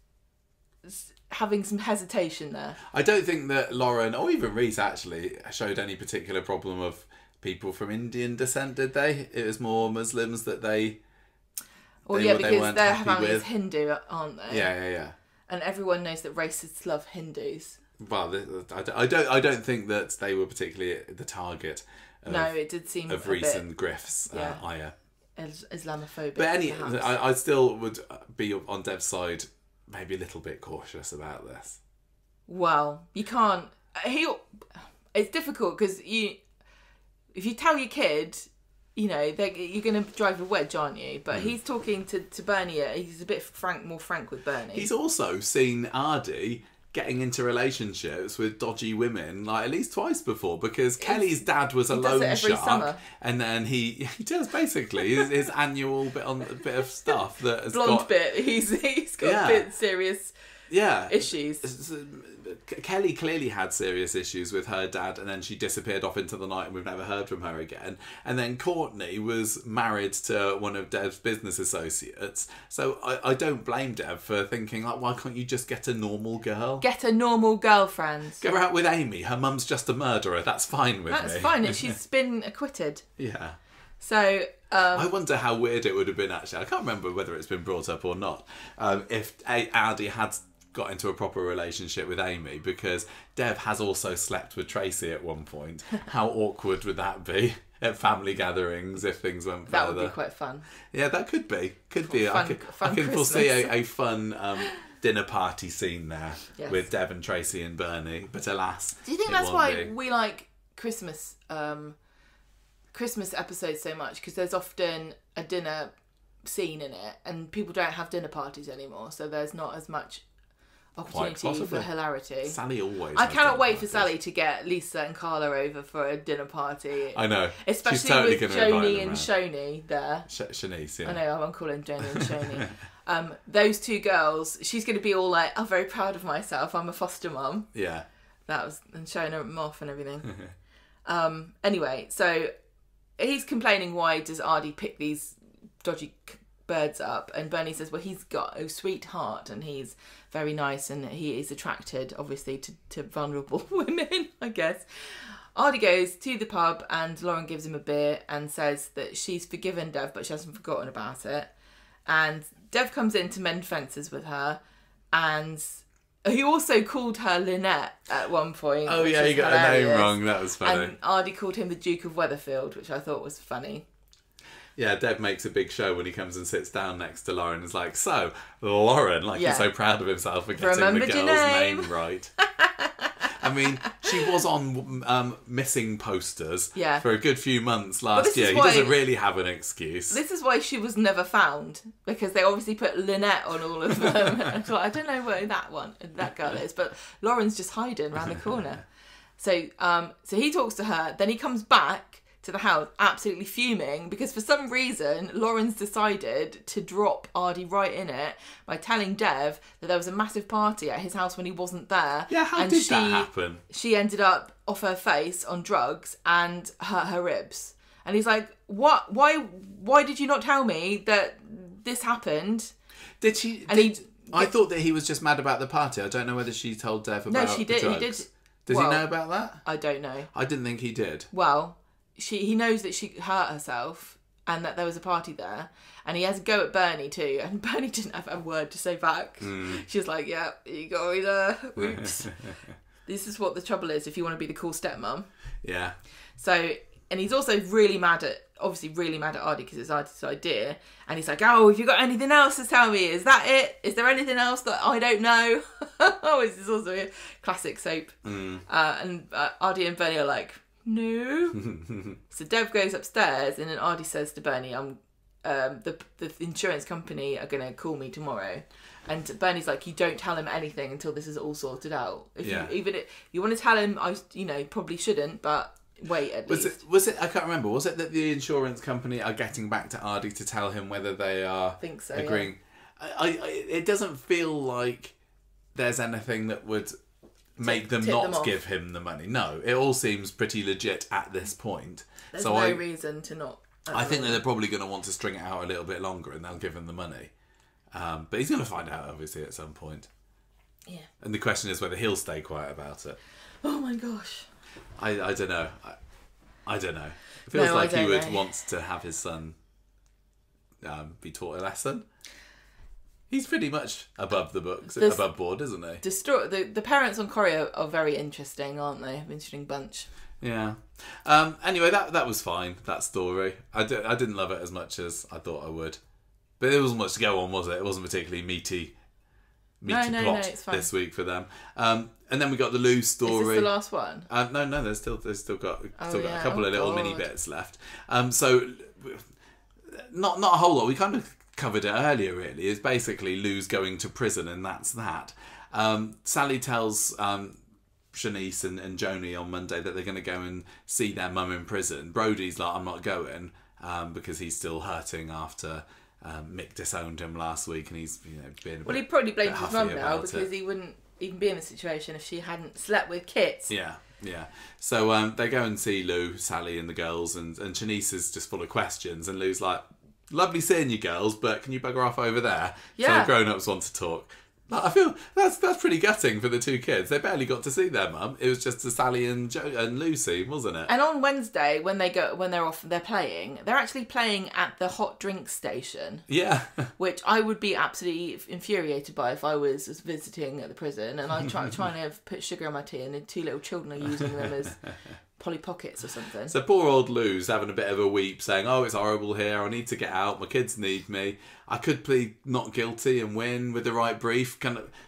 having some hesitation there. I don't think that Lauren, or even Reese actually, showed any particular problem of people from Indian descent, did they? It was more Muslims that they... Well, because their family is Hindu, aren't they? Yeah. And everyone knows that racists love Hindus. Well, I don't think that they were particularly the target. It did seem of Reese and Griff's ire. Islamophobic. But I still would be on Dev's side, maybe a little bit cautious about this. Well, you can't. It's difficult because if you tell your kid, you're going to drive a wedge, aren't you? But he's talking to Bernie. He's a bit more frank with Bernie. He's also seen Aadi getting into relationships with dodgy women like at least twice before, because Kelly's dad was a loan shark, summer. And then he does basically his annual bit of stuff that has blonde bit. He's got a bit serious issues. Kelly clearly had serious issues with her dad, and then she disappeared off into the night and we've never heard from her again. And then Courtney was married to one of Dev's business associates. So I don't blame Dev for thinking, like, why can't you just get a normal girl? Get a normal girlfriend. Go out with Amy. Her mum's just a murderer. That's fine with me. That's fine. She's been acquitted. Yeah. So... I wonder how weird it would have been, actually. I can't remember whether it's been brought up or not. If Aadi had got into a proper relationship with Amy, because Dev has also slept with Tracy at one point. How awkward would that be at family gatherings if things went further? That would be quite fun. Yeah, that could be. I can Christmas. foresee a fun dinner party scene there Yes. with Dev and Tracy and Bernie, but alas, Do you think it that's won't why be. we like Christmas episodes so much? Because there's often a dinner scene in it, and people don't have dinner parties anymore, so there's not as much opportunity for hilarity. Sally always. I has cannot dinner wait for parties. Sally to get Lisa and Carla over for a dinner party. I know. She's Especially totally with gonna invite Joni them and round. Shoni there. Shanice, yeah. I know, I'm calling Joni and Shoni. Those two girls, she's going to be all like, I'm very proud of myself, I'm a foster mum. Yeah. That was, and showing them off and everything. Anyway, so he's complaining, why does Aadi pick these dodgy birds up? And Bernie says, well, he's got a sweet heart and he's very nice and he is attracted, obviously, to vulnerable women, I guess. Aadi goes to the pub and Lauren gives him a beer and says that she's forgiven Dev, but she hasn't forgotten about it. And Dev comes in to mend fences with her, and he also called her Lynette at one point. Oh which yeah, was you got her name hilarious. wrong. That was funny. And Aadi called him the Duke of Weatherfield, which I thought was funny. Yeah, Dev makes a big show when he comes and sits down next to Lauren and is like, so, Lauren, like Yeah. he's so proud of himself for getting the Remembered girl's your name. name right. I mean, she was on missing posters Yeah. for a good few months last this year. is He why- doesn't really have an excuse. This is why she was never found, because they obviously put Lynette on all of them. And I thought, I don't know where that girl is, but Lauren's just hiding around the corner. So he talks to her, then he comes back to the house absolutely fuming because for some reason Lauren's decided to drop Aadi right in it by telling Dev that there was a massive party at his house when he wasn't there. Yeah, how did that happen? She ended up off her face on drugs and hurt her ribs. And he's like, "What? Why did you not tell me that this happened?" Did she? And I thought that he was just mad about the party. I don't know whether she told Dev about she did. the drugs. He did. Does Well, he know about that? I don't know. I didn't think he did. Well, he knows that she hurt herself and that there was a party there, and he has a go at Bernie too, and Bernie didn't have a word to say back. She was like, yeah, you got me there. Oops. This is what the trouble is if you want to be the cool stepmom. Yeah. So, and he's also really mad at Aadi because it's Aadi's idea, and he's like, oh, have you got anything else to tell me? Is that it? Is there anything else that I don't know? Oh, this is also a classic soap. And Aadi and Bernie are like, no. So Dev goes upstairs and then Aadi says to Bernie, the insurance company are going to call me tomorrow. And Bernie's like, you don't tell him anything until this is all sorted out. If you want to tell him, probably shouldn't, but wait at least. Was it? I can't remember. Was it that the insurance company are getting back to Aadi to tell him whether they are think so, agreeing? Yeah. It doesn't feel like there's anything that would make them not give him the money. No, it all seems pretty legit at this point. There's no reason to not. I think that they're probably going to want to string it out a little bit longer and they'll give him the money. But he's going to find out, obviously, at some point. Yeah. And the question is whether he'll stay quiet about it. Oh my gosh. I don't know. I don't know. It feels like he would want to have his son be taught a lesson. He's pretty much above the books, above board, isn't he? The parents on Corrie are very interesting, aren't they? An interesting bunch. Yeah. Anyway, that was fine, that story. I didn't love it as much as I thought I would. But there wasn't much to go on, was it? It wasn't particularly meaty plot this week for them. And then we got the Lou story. Is this the last one? No, there's still got a couple of little mini bits left. So not a whole lot. We kind of covered it earlier. Really, is basically Lou's going to prison, and that's that. Sally tells Shanice and Joni on Monday that they're going to go and see their mum in prison. Brody's like, I'm not going because he's still hurting after Mick disowned him last week, and he's being a bit, he probably blames his huffy mum now about because it. he wouldn't even be in the situation if she hadn't slept with Kit. Yeah. So they go and see Lou, Sally, and the girls, and Shanice is just full of questions, and Lou's like, lovely seeing you girls, but can you bugger off over there? Yeah. So grown-ups want to talk. I feel that's pretty gutting for the two kids. They barely got to see their mum. It was just to Sally and Lucy, wasn't it? And on Wednesday, when they're playing, they're actually playing at the hot drink station. Yeah. Which I would be absolutely infuriated by if I was visiting at the prison and I'm trying to put sugar in my tea and the two little children are using them as Polly Pockets or something. So poor old Lou's having a bit of a weep, saying, "Oh, it's horrible here. I need to get out. My kids need me. I could plead not guilty and win with the right brief.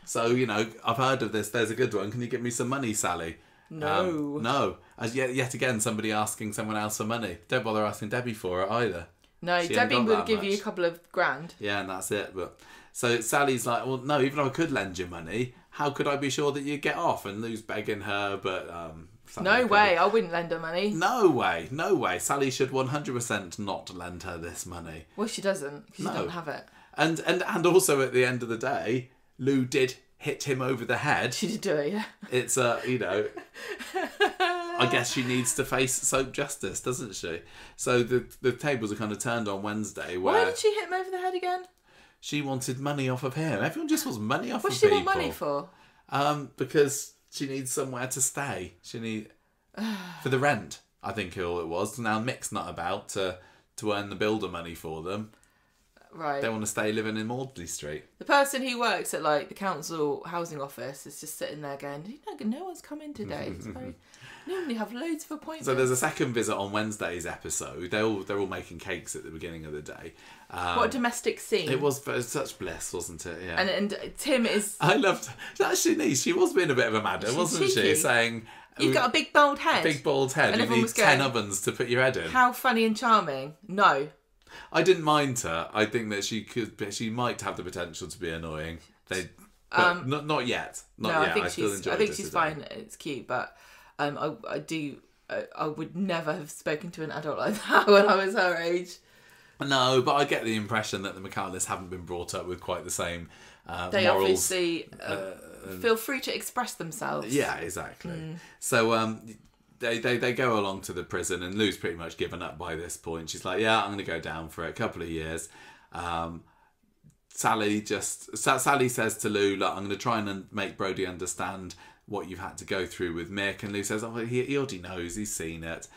So, you know, I've heard of this. There's a good one. Can you give me some money, Sally?" No. No. As yet again, somebody asking someone else for money. Don't bother asking Debbie for it either. No, She ain't Debbie got would that give much. you a couple of grand. Yeah, and that's it. But so Sally's like, "Well, no, even if I could lend you money, how could I be sure that you'd get off?" And Lou's begging her, but No way, I wouldn't lend her money. No way. Sally should 100% not lend her this money. Well, she doesn't, because No. she doesn't have it. And also at the end of the day, Lou did hit him over the head. She did do it, yeah. It's you know, I guess she needs to face soap justice, doesn't she? So the tables are kind of turned on Wednesday, where Why did she hit him over the head again? she wanted money off of him. Everyone just wants money off What of does she people. want money for? Because she needs somewhere to stay. She need for the rent, I think all it was. Now Mick's not about to earn the builder money for them. Right. They want to stay living in Maudsley Street. The person who works at like the council housing office is just sitting there going, no one's coming today. It's very... Normally have loads of appointments. So there's a second visit on Wednesday's episode. They're all making cakes at the beginning of the day. What a domestic scene. It was such bliss, wasn't it? Yeah. And Tim is... I loved that Shanice. She was being a bit of a madam, She's wasn't cheeky. she? Saying, You've got a big bald head. big bald head. And You everyone need was 10 going, ovens to put your head in. How funny and charming. No. I didn't mind her. I think that she might have the potential to be annoying. Not yet. Not no, yet. I think still she's. enjoyed I think her she's today. fine. It's cute, but I would never have spoken to an adult like that when I was her age. No, but I get the impression that the McCallists haven't been brought up with quite the same They morals. obviously feel free to express themselves. Yeah, exactly. So they go along to the prison, and Lou's pretty much given up by this point. She's like, "Yeah, I'm going to go down for a couple of years." Sally says to Lou, "Look, I'm going to try and make Brody understand what you've had to go through with Mick." And Lou says, "Oh, he already knows. He's seen it.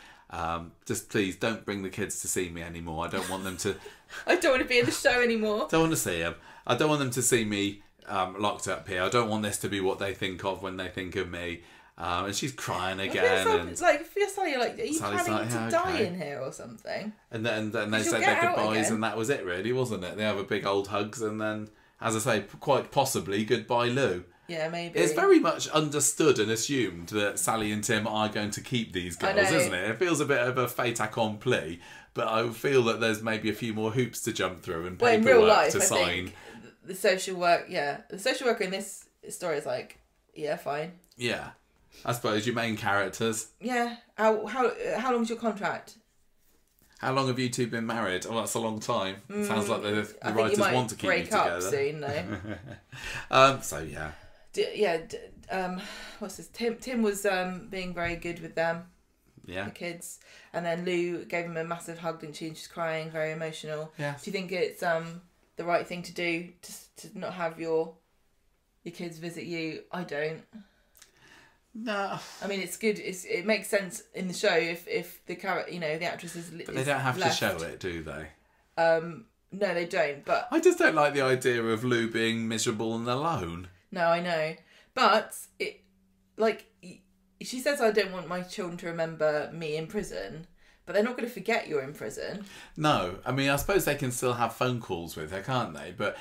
Just please don't bring the kids to see me anymore. I don't want them to. I don't want to be in the show anymore. Don't want to see them. I don't want them to see me locked up here. I don't want this to be what they think of when they think of me." And she's crying again. It's like, if you're Sally, you're like, are you Sally's planning like, to "Yeah, die okay." in here or something? And then they She'll say get their out goodbyes, again. and that was it, really, wasn't it? They have a big old hugs, and then, as I say, quite possibly goodbye, Lou. Yeah, maybe. It's very much understood and assumed that Sally and Tim are going to keep these girls, know. isn't it? It feels a bit of a fait accompli, but I feel that there's maybe a few more hoops to jump through and Well, in paperwork real life, to I sign. think the social worker in this story is like, yeah, fine. Yeah, I suppose your main characters. Yeah. How long's your contract? How long have you two been married? Oh, that's a long time. Sounds like the I think you writers might want to keep you break up together. soon, though. So yeah. What's this? Tim was being very good with them, Yeah. the kids, and then Lou gave him a massive hug, didn't she? And she's crying, very emotional. Yeah. Do you think it's the right thing to do to not have your kids visit you? I don't. No. I mean, it's good. It makes sense in the show if the character, the actress is. But they don't have left. to show it, do they? No, they don't. But I just don't like the idea of Lou being miserable and alone. no, I know. But she says, "I don't want my children to remember me in prison." But they're not going to forget you're in prison. No, I mean, I suppose they can still have phone calls with her, can't they? But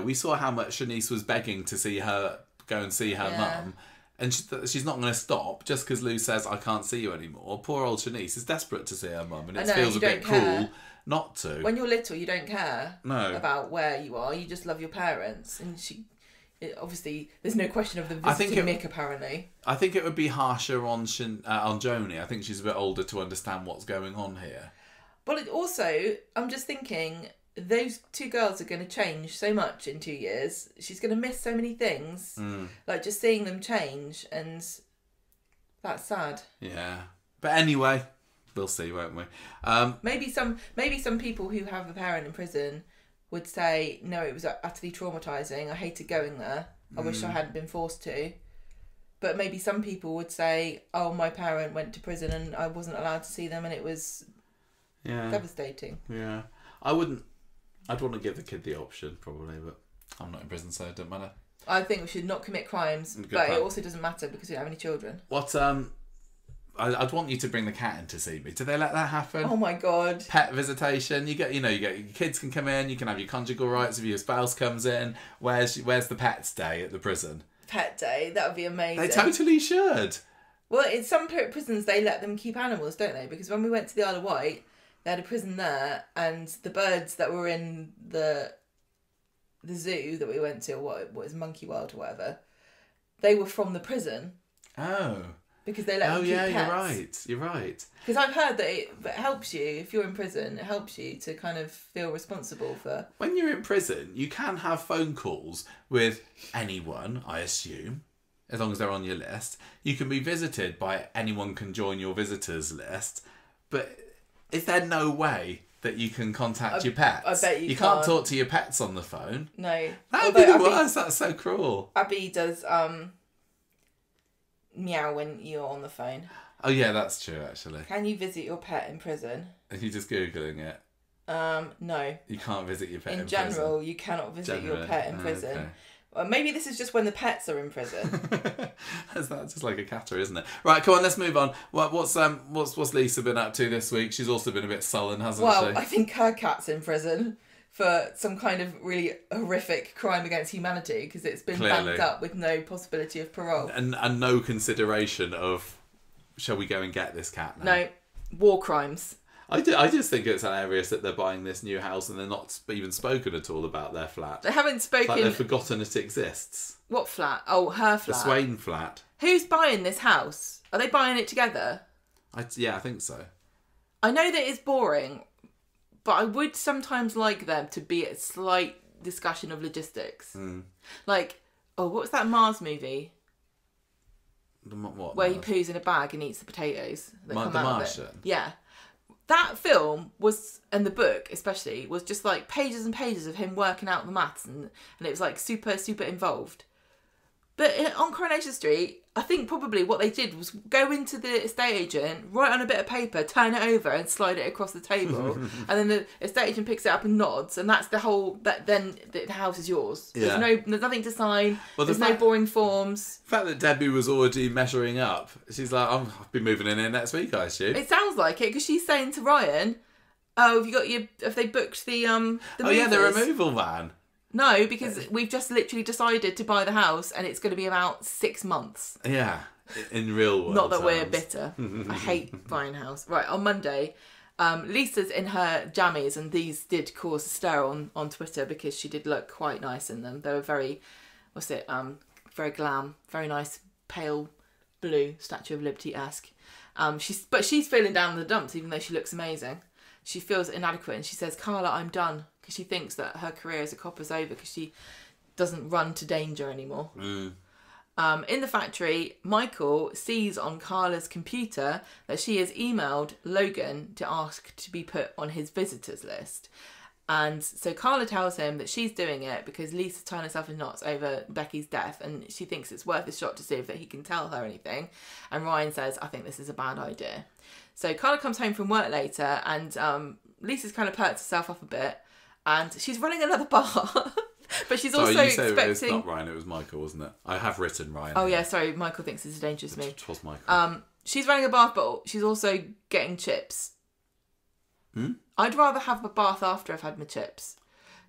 we saw how much Shanice was begging to go and see her mum. And she's not going to stop just because Lou says, "I can't see you anymore." Poor old Shanice is desperate to see her mum, and it feels a bit cruel not to. When you're little, you don't care No. about where you are. You just love your parents. And obviously, there's no question of them I think visiting Mick, apparently. I think it would be harsher on Joni. I think she's a bit older to understand what's going on here. But also, I'm just thinking, those two girls are going to change so much in 2 years. She's going to miss so many things. Like, just seeing them change, and that's sad. Yeah. But anyway, we'll see, won't we? Maybe some people who have a parent in prison would say, no, it was utterly traumatising. I hated going there. I wish I hadn't been forced to. But maybe some people would say, oh, my parent went to prison and I wasn't allowed to see them, and it was devastating. Yeah. I'd want to give the kid the option, probably, but I'm not in prison, so it doesn't matter. I think we should not commit crimes, Good but plan. it also doesn't matter because we don't have any children. What, I'd want you to bring the cat in to see me. Do they let that happen? Oh my god. Pet visitation. You get your kids can come in. You can have your conjugal rights if your spouse comes in. Where's the pet's day at the prison? Pet day. That would be amazing. They totally should. Well, in some prisons they let them keep animals, don't they? Because when we went to the Isle of Wight, they had a prison there, and the birds that were in the zoo that we went to, what was Monkey World or whatever, they were from the prison. Oh. Because they let them keep pets. You're right. Because I've heard that it helps you, if you're in prison, it helps you to kind of feel responsible for... When you're in prison, you can have phone calls with anyone, I assume, as long as they're on your list. You can be visited by anyone can join your visitors list. But is there no way that you can contact your pets? I bet you can't talk to your pets on the phone. No. That would be the worst. That's so cruel. Abby does... meow when you're on the phone. Oh yeah, that's true actually. Can you visit your pet in prison? Are you just Googling it? No. You can't visit your pet in general, prison. you cannot visit your pet in prison. Okay. Well, maybe this is just when the pets are in prison. That's just like a catter, isn't it? Right, come on, let's move on. What's Lisa been up to this week? She's also been a bit sullen, hasn't she? Well, I think her cat's in prison for some kind of really horrific crime against humanity because it's been banked up with no possibility of parole. And no consideration of, shall we go and get this cat now? No, war crimes. I just think it's hilarious that they're buying this new house and they're not even spoken at all about their flat. They haven't spoken... It's like they've forgotten it exists. What flat? Oh, her flat. The Swain flat. Who's buying this house? Are they buying it together? Yeah, I think so. I know that it's boring, but I would sometimes like there to be a slight discussion of logistics. Like, what was that Mars movie? What? Where he poos in a bag and eats the potatoes that come The out Martian? of it. Yeah. That film was, and the book especially, was just like pages and pages of him working out the maths and it was like super, super involved. But on Coronation Street, I think probably what they did was go into the estate agent, write on a bit of paper, turn it over and slide it across the table. And then the estate agent picks it up and nods. And that's the whole, then the house is yours. Yeah. There's nothing to sign. Well, there's no boring forms. The fact that Debbie was already measuring up, she's like, I'll be moving in here next week, I assume. It sounds like it because she's saying to Ryan, have they booked the movers? Yeah, the removal van. No, because we've just literally decided to buy the house and it's going to be about 6 months. Yeah, in real world Not that terms. we're bitter. I hate buying a house. Right, on Monday, Lisa's in her jammies and these did cause a stir on Twitter because she did look quite nice in them. They were very, very glam, very nice pale blue Statue of Liberty-esque. She's feeling down in the dumps even though she looks amazing. She feels inadequate and she says, Carla, I'm done. Because she thinks that her career as a cop is over because she doesn't run to danger anymore. In the factory, Michael sees on Carla's computer that she has emailed Logan to ask to be put on his visitors list. And so Carla tells him that she's doing it because Lisa's tying herself in knots over Becky's death and she thinks it's worth a shot to see if he can tell her anything. And Ryan says, I think this is a bad idea. So Carla comes home from work later and Lisa's kind of perked herself up a bit and she's running another bar. But she's also expecting... It's not Ryan, it was Michael, wasn't it? I have written Ryan. Oh, yeah, sorry. Michael thinks it's a dangerous move. It was Michael. She's running a bath, but she's also getting chips. I'd rather have a bath after I've had my chips.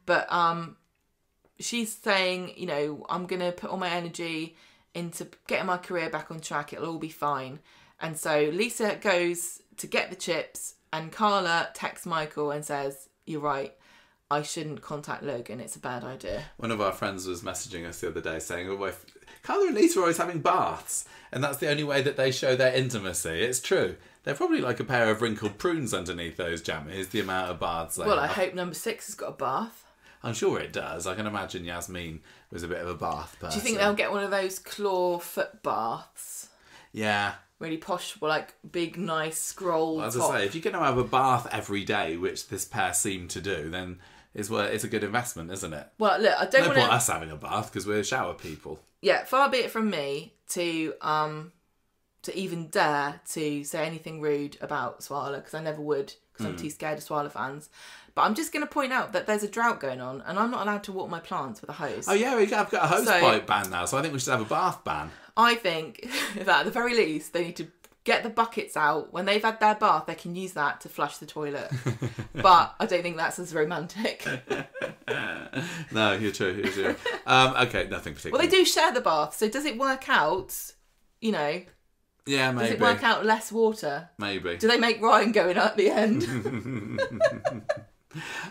But she's saying, I'm going to put all my energy into getting my career back on track. It'll all be fine. And so Lisa goes to get the chips and Carla texts Michael and says, you're right. I shouldn't contact Logan. It's a bad idea. One of our friends was messaging us the other day saying, Carla and Lisa are always having baths. And that's the only way that they show their intimacy. It's true. They're probably like a pair of wrinkled prunes underneath those jammies, the amount of baths they have. I hope number 6 has got a bath. I'm sure it does. I can imagine Yasmin was a bit of a bath person. Do you think they'll get one of those claw foot baths? Yeah. Really posh, like big, nice scroll top. As I say, if you're going to have a bath every day, which this pair seem to do, then it's a good investment, isn't it? Well, look, I don't want to... us having a bath because we're shower people. Yeah, far be it from me to even dare to say anything rude about Swala, because I never would, because I'm too scared of Swala fans. But I'm just going to point out that there's a drought going on, and I'm not allowed to water my plants with a hose. Oh yeah, I've got a hose pipe ban now, so I think we should have a bath ban. I think that at the very least they need to get the buckets out. When they've had their bath, they can use that to flush the toilet. But I don't think that's as romantic. No, you're true. Okay, nothing particular. Well, they do share the bath, so does it work out, you know... Yeah, maybe. Does it work out less water? Maybe. Do they make Ryan go in at the end?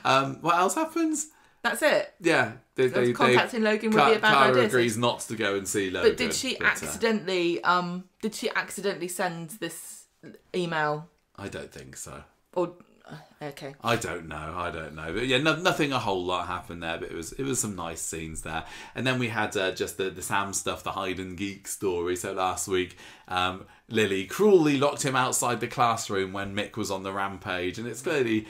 What else happens? That's it. Yeah. Contacting Logan would be a bad Cara idea. agrees not to go and see Logan. But did she accidentally send this email? I don't think so. Or okay. I don't know. But yeah, nothing a whole lot happened there, but it was some nice scenes there. And then we had just the Sam stuff, the hide and geek story. So last week, Lily cruelly locked him outside the classroom when Mick was on the rampage, and it's clearly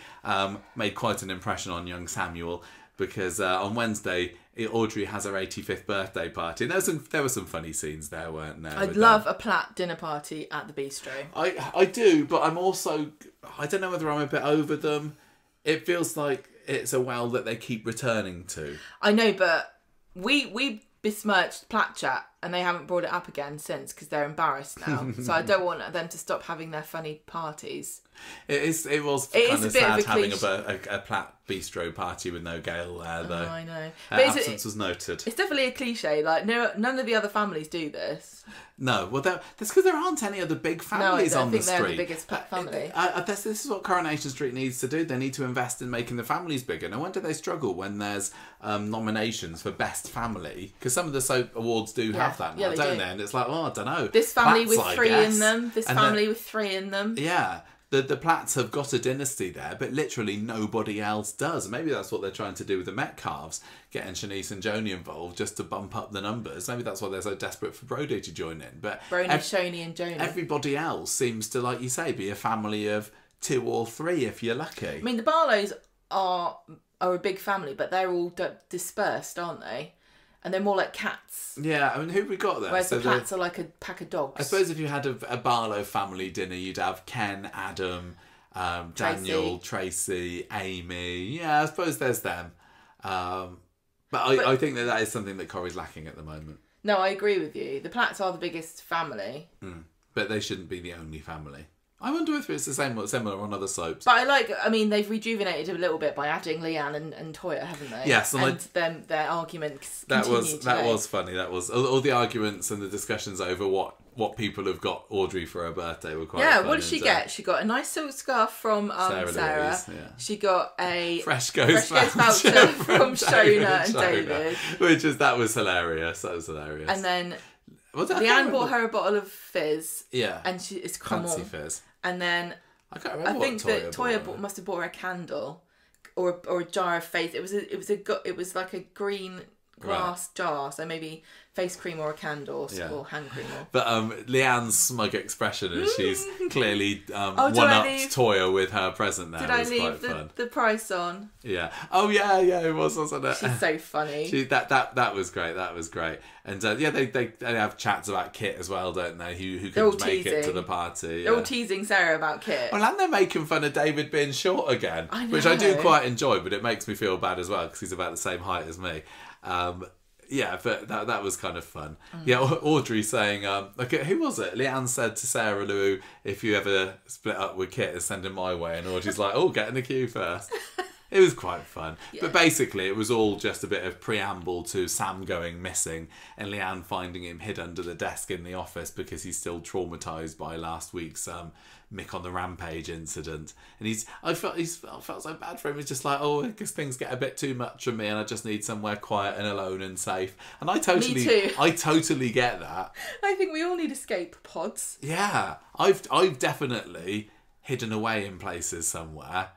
made quite an impression on young Samuel, because on Wednesday Audrey has her 85th birthday party, and there were some funny scenes there, weren't there? I'd love a Platt dinner party at the bistro. I do, but I don't know whether I'm a bit over them. It feels like it's a well that they keep returning to. I know, but we besmirched Platt chat, and they haven't brought it up again since, because they're embarrassed now. So I don't want them to stop having their funny parties. It was kind of sad having a Platt bistro party with no Gail there, though. Oh, I know. Her absence was noted. It's definitely a cliche. Like, none of the other families do this. No, well, that's because there aren't any other big families on the street. They're the biggest Platt family. This is what Coronation Street needs to do. They need to invest in making the families bigger. No wonder they struggle when there's nominations for best family, because some of the soap awards do have that now, don't they? And it's like, I don't know. This family with three in them. This family with three in them. Yeah. The Platts have got a dynasty there, but literally nobody else does. Maybe that's what they're trying to do with the Metcalfs, getting Shanice and Joni involved just to bump up the numbers. Maybe that's why they're so desperate for Brody to join in. But Shoni and Joni. Everybody else seems to, like you say, be a family of 2 or 3 if you're lucky. I mean, the Barlows are a big family, but they're all dispersed, aren't they? And they're more like cats. Yeah, I mean, who have we got there? Whereas the Platts are like a pack of dogs. I suppose if you had a Barlow family dinner, you'd have Ken, Adam, Daniel, Tracy, Amy. Yeah, I suppose there's them. But I think that is something that Corrie's lacking at the moment. No, I agree with you. The Platts are the biggest family. But they shouldn't be the only family. I wonder if it's the same or similar on other soaps. But they've rejuvenated a little bit by adding Leanne and Toya, haven't they? Yes, and their arguments that was funny. That was all the arguments and the discussions over what people have got Audrey for her birthday were quite fun. What did she get? She got a nice silk scarf from Sarah. She got a Fresh Ghost voucher from Shona and David. That was hilarious. And then Leanne bought her a bottle of fizz. Yeah. And it's come Fancy fizz. And then I can't remember. I think that Toya must have bought her a candle or a jar of face. It was like a green glass jar, so maybe face cream or a candle or hand cream. But Leanne's smug expression as she's clearly one-upped Toya with her present there. Did I leave the price on? Yeah. Oh yeah, it was, wasn't it? She's so funny. That was great. That was great. And they have chats about Kit as well, don't they? Who couldn't make it to the party? They're all teasing Sarah about Kit. Well, and they're making fun of David being short again, which I do quite enjoy, but it makes me feel bad as well because he's about the same height as me. But that was kind of fun. Yeah, Audrey saying, who was it? Leanne said to Sarah Lou, if you ever split up with Kit, send him my way. And Audrey's like, get in the queue first. It was quite fun. Yeah. But basically, it was all just a bit of preamble to Sam going missing and Leanne finding him hid under the desk in the office because he's still traumatised by last week's Mick on the Rampage incident. And I felt so bad for him. He's just like, I guess things get a bit too much for me and I just need somewhere quiet and alone and safe. And I totally get that. I think we all need escape pods. Yeah. I've definitely hidden away in places somewhere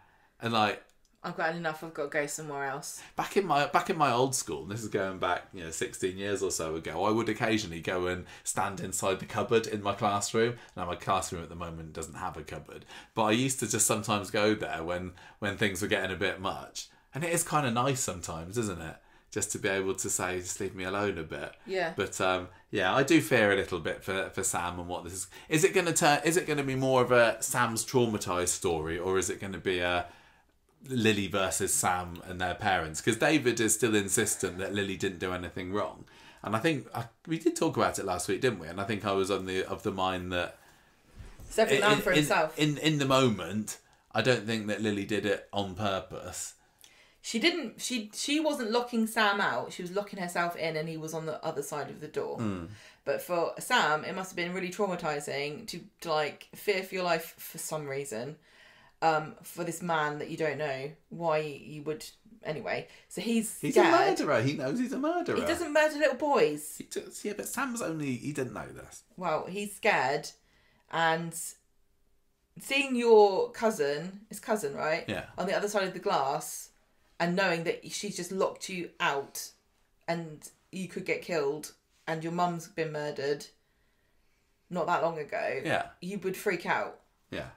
and like, I've got enough. I've got to go somewhere else. Back in my old school, and this is going back 16 years or so ago, I would occasionally go and stand inside the cupboard in my classroom. Now my classroom at the moment doesn't have a cupboard, but I used to just sometimes go there when things were getting a bit much, and it is kind of nice sometimes, isn't it? Just to be able to say, just leave me alone a bit. Yeah. But I do fear a little bit for Sam and what this is. Is it going to be more of a Sam's traumatised story, or is it going to be a Lily versus Sam and their parents? Because David is still insistent that Lily didn't do anything wrong, and I think we did talk about it last week, didn't we? And I think I was of the mind that It's every man for himself. In the moment, I don't think that Lily did it on purpose. She didn't. She wasn't locking Sam out. She was locking herself in, and he was on the other side of the door. But for Sam, it must have been really traumatizing to like fear for your life for some reason. For this man that you don't know why you would. Anyway, so he's scared. A murderer. He knows he's a murderer. He doesn't murder little boys. Yeah, but Sam's only... He didn't know this. Well, he's scared, and seeing your his cousin, right? Yeah. On the other side of the glass, and knowing that she's just locked you out, and you could get killed, and your mum's been murdered not that long ago. Yeah. You would freak out. Yeah.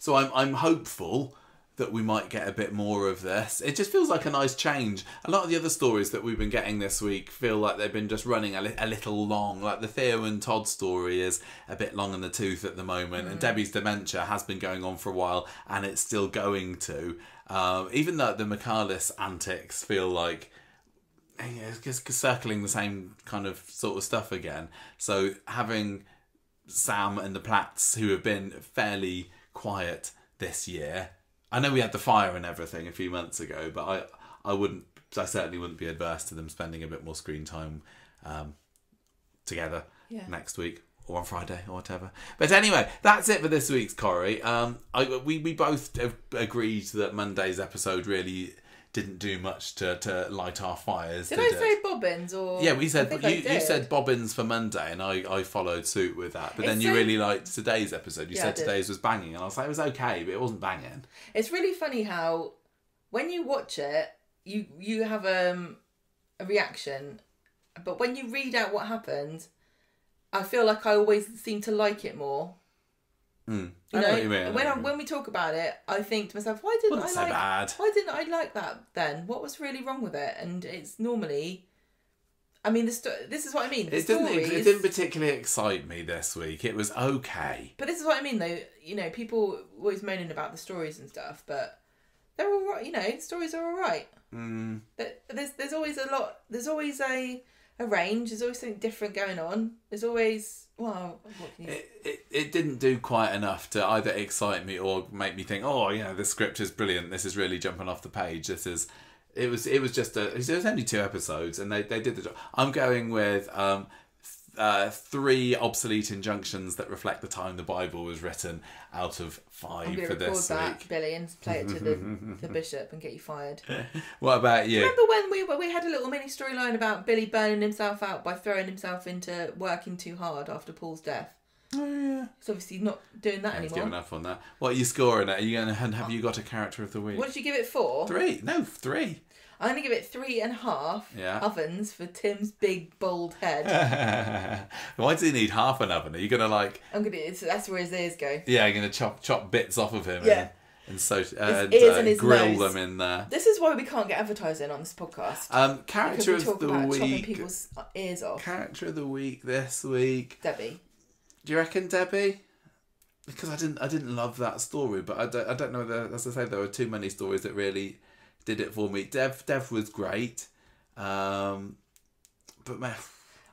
So I'm hopeful that we might get a bit more of this. It just feels like a nice change. A lot of the other stories that we've been getting this week feel like they've been just running a little long. Like the Theo and Todd story is a bit long in the tooth at the moment, and Debbie's dementia has been going on for a while, and it's still going to. Even though the McCarlis antics feel like just circling the same kind of sort of stuff again. So having Sam and the Platts, who have been fairly quiet this year. I know we had the fire and everything a few months ago, but I certainly wouldn't be adverse to them spending a bit more screen time together next week or on Friday or whatever. But anyway, that's it for this week's Corrie. We both agreed that Monday's episode really didn't do much to light our fires. Did I say bobbins or? Yeah, we said you said bobbins for Monday, and I followed suit with that. But then you really liked today's episode. You said today's was banging, and I was like, it was okay, but it wasn't banging. It's really funny how when you watch it, you have a reaction, but when you read out what happened, I feel like I always seem to like it more. You know what you mean. When we talk about it, I think to myself, why didn't I like that then? What was really wrong with it? And it's normally, I mean, this is what I mean. It didn't particularly excite me this week. It was okay. But this is what I mean, though. You know, people always moaning about the stories and stuff, but they're all right. You know, stories are all right. There's always a lot. There's always a range. There's always something different going on. There's always it didn't do quite enough to either excite me or make me think, oh, you know, this script is brilliant. This is really jumping off the page. It was only 2 episodes, and they did the job. I'm going with 3 obsolete injunctions that reflect the time the Bible was written out of 5 for this week. That, Billy, and play it to the bishop and get you fired. What about you? Remember when we had a little mini storyline about Billy burning himself out by throwing himself into working too hard after Paul's death? Oh yeah. He's obviously not doing that anymore. He's given up on that. What are you scoring at? Are you going to have you got a character of the week? What did you give it 4? 3. No, 3. I'm going to give it 3.5 ovens for Tim's big bald head. Why does he need half an oven? Are you going to like... That's where his ears go. Yeah, you're going to chop bits off of him and grill them in there. This is why we can't get advertising on this podcast. Character of the week. Chopping people's ears off. Character of the week this week. Debbie. Do you reckon Debbie? Because I didn't love that story, but I don't know whether, as I say, there were too many stories that really did it for me. Dev was great, but man,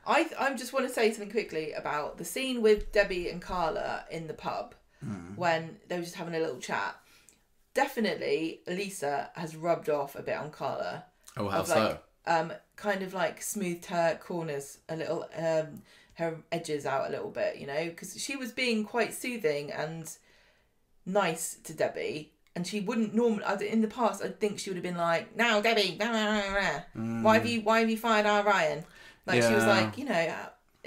I just want to say something quickly about the scene with Debbie and Carla in the pub when they were just having a little chat. Definitely, Lisa has rubbed off a bit on Carla. Oh, how so? Kind of like smoothed her corners a little, her edges out a little bit, you know, because she was being quite soothing and nice to Debbie. And she wouldn't normally. In the past, I think she would have been like, "Now, Debbie, why have you fired our Ryan?" Like she was like, you know,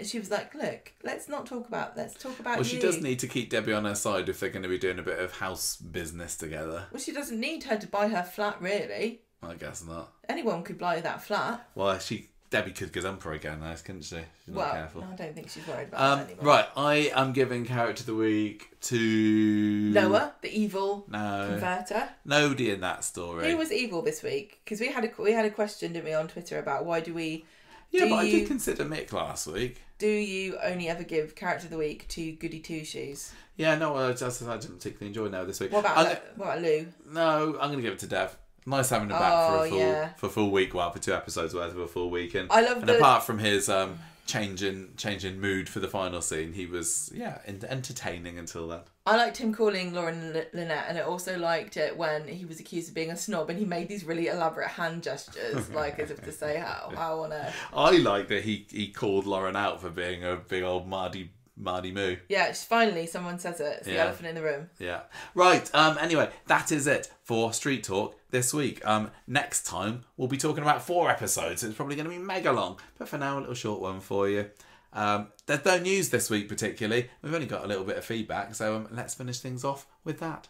she was like, "Look, let's not talk about. Let's talk about." Well, she does need to keep Debbie on her side if they're going to be doing a bit of house business together. Well, she doesn't need her to buy her flat, really. I guess not. Anyone could buy that flat. Well, Debbie could gazump her again, though, couldn't she? She's not careful. No, I don't think she's worried about that anymore. Right, I am giving character of the week to Noah, the evil converter. Nobody in that story. Who was evil this week? Because we had a question, didn't we, on Twitter about why do we? Yeah, but I did consider Mick last week. Do you only ever give character of the week to Goody Two Shoes? Yeah, no, I didn't particularly enjoy Noah this week. What about Lou? No, I'm going to give it to Dev. Nice having him back for a full week, for 2 episodes worth of a full week, and apart from his change in mood for the final scene. He was entertaining until then. I liked him calling Lauren Lynette, and I also liked it when he was accused of being a snob and he made these really elaborate hand gestures, like as if to say how on earth. I like that he called Lauren out for being a big old Mardy moo. Yeah, finally someone says it. It's the elephant in the room. Yeah. Right. Anyway, that is it for Street Talk this week. Next time we'll be talking about 4 episodes. It's probably going to be mega long, but for now a little short one for you. There's no news this week particularly. We've only got a little bit of feedback, so let's finish things off with that.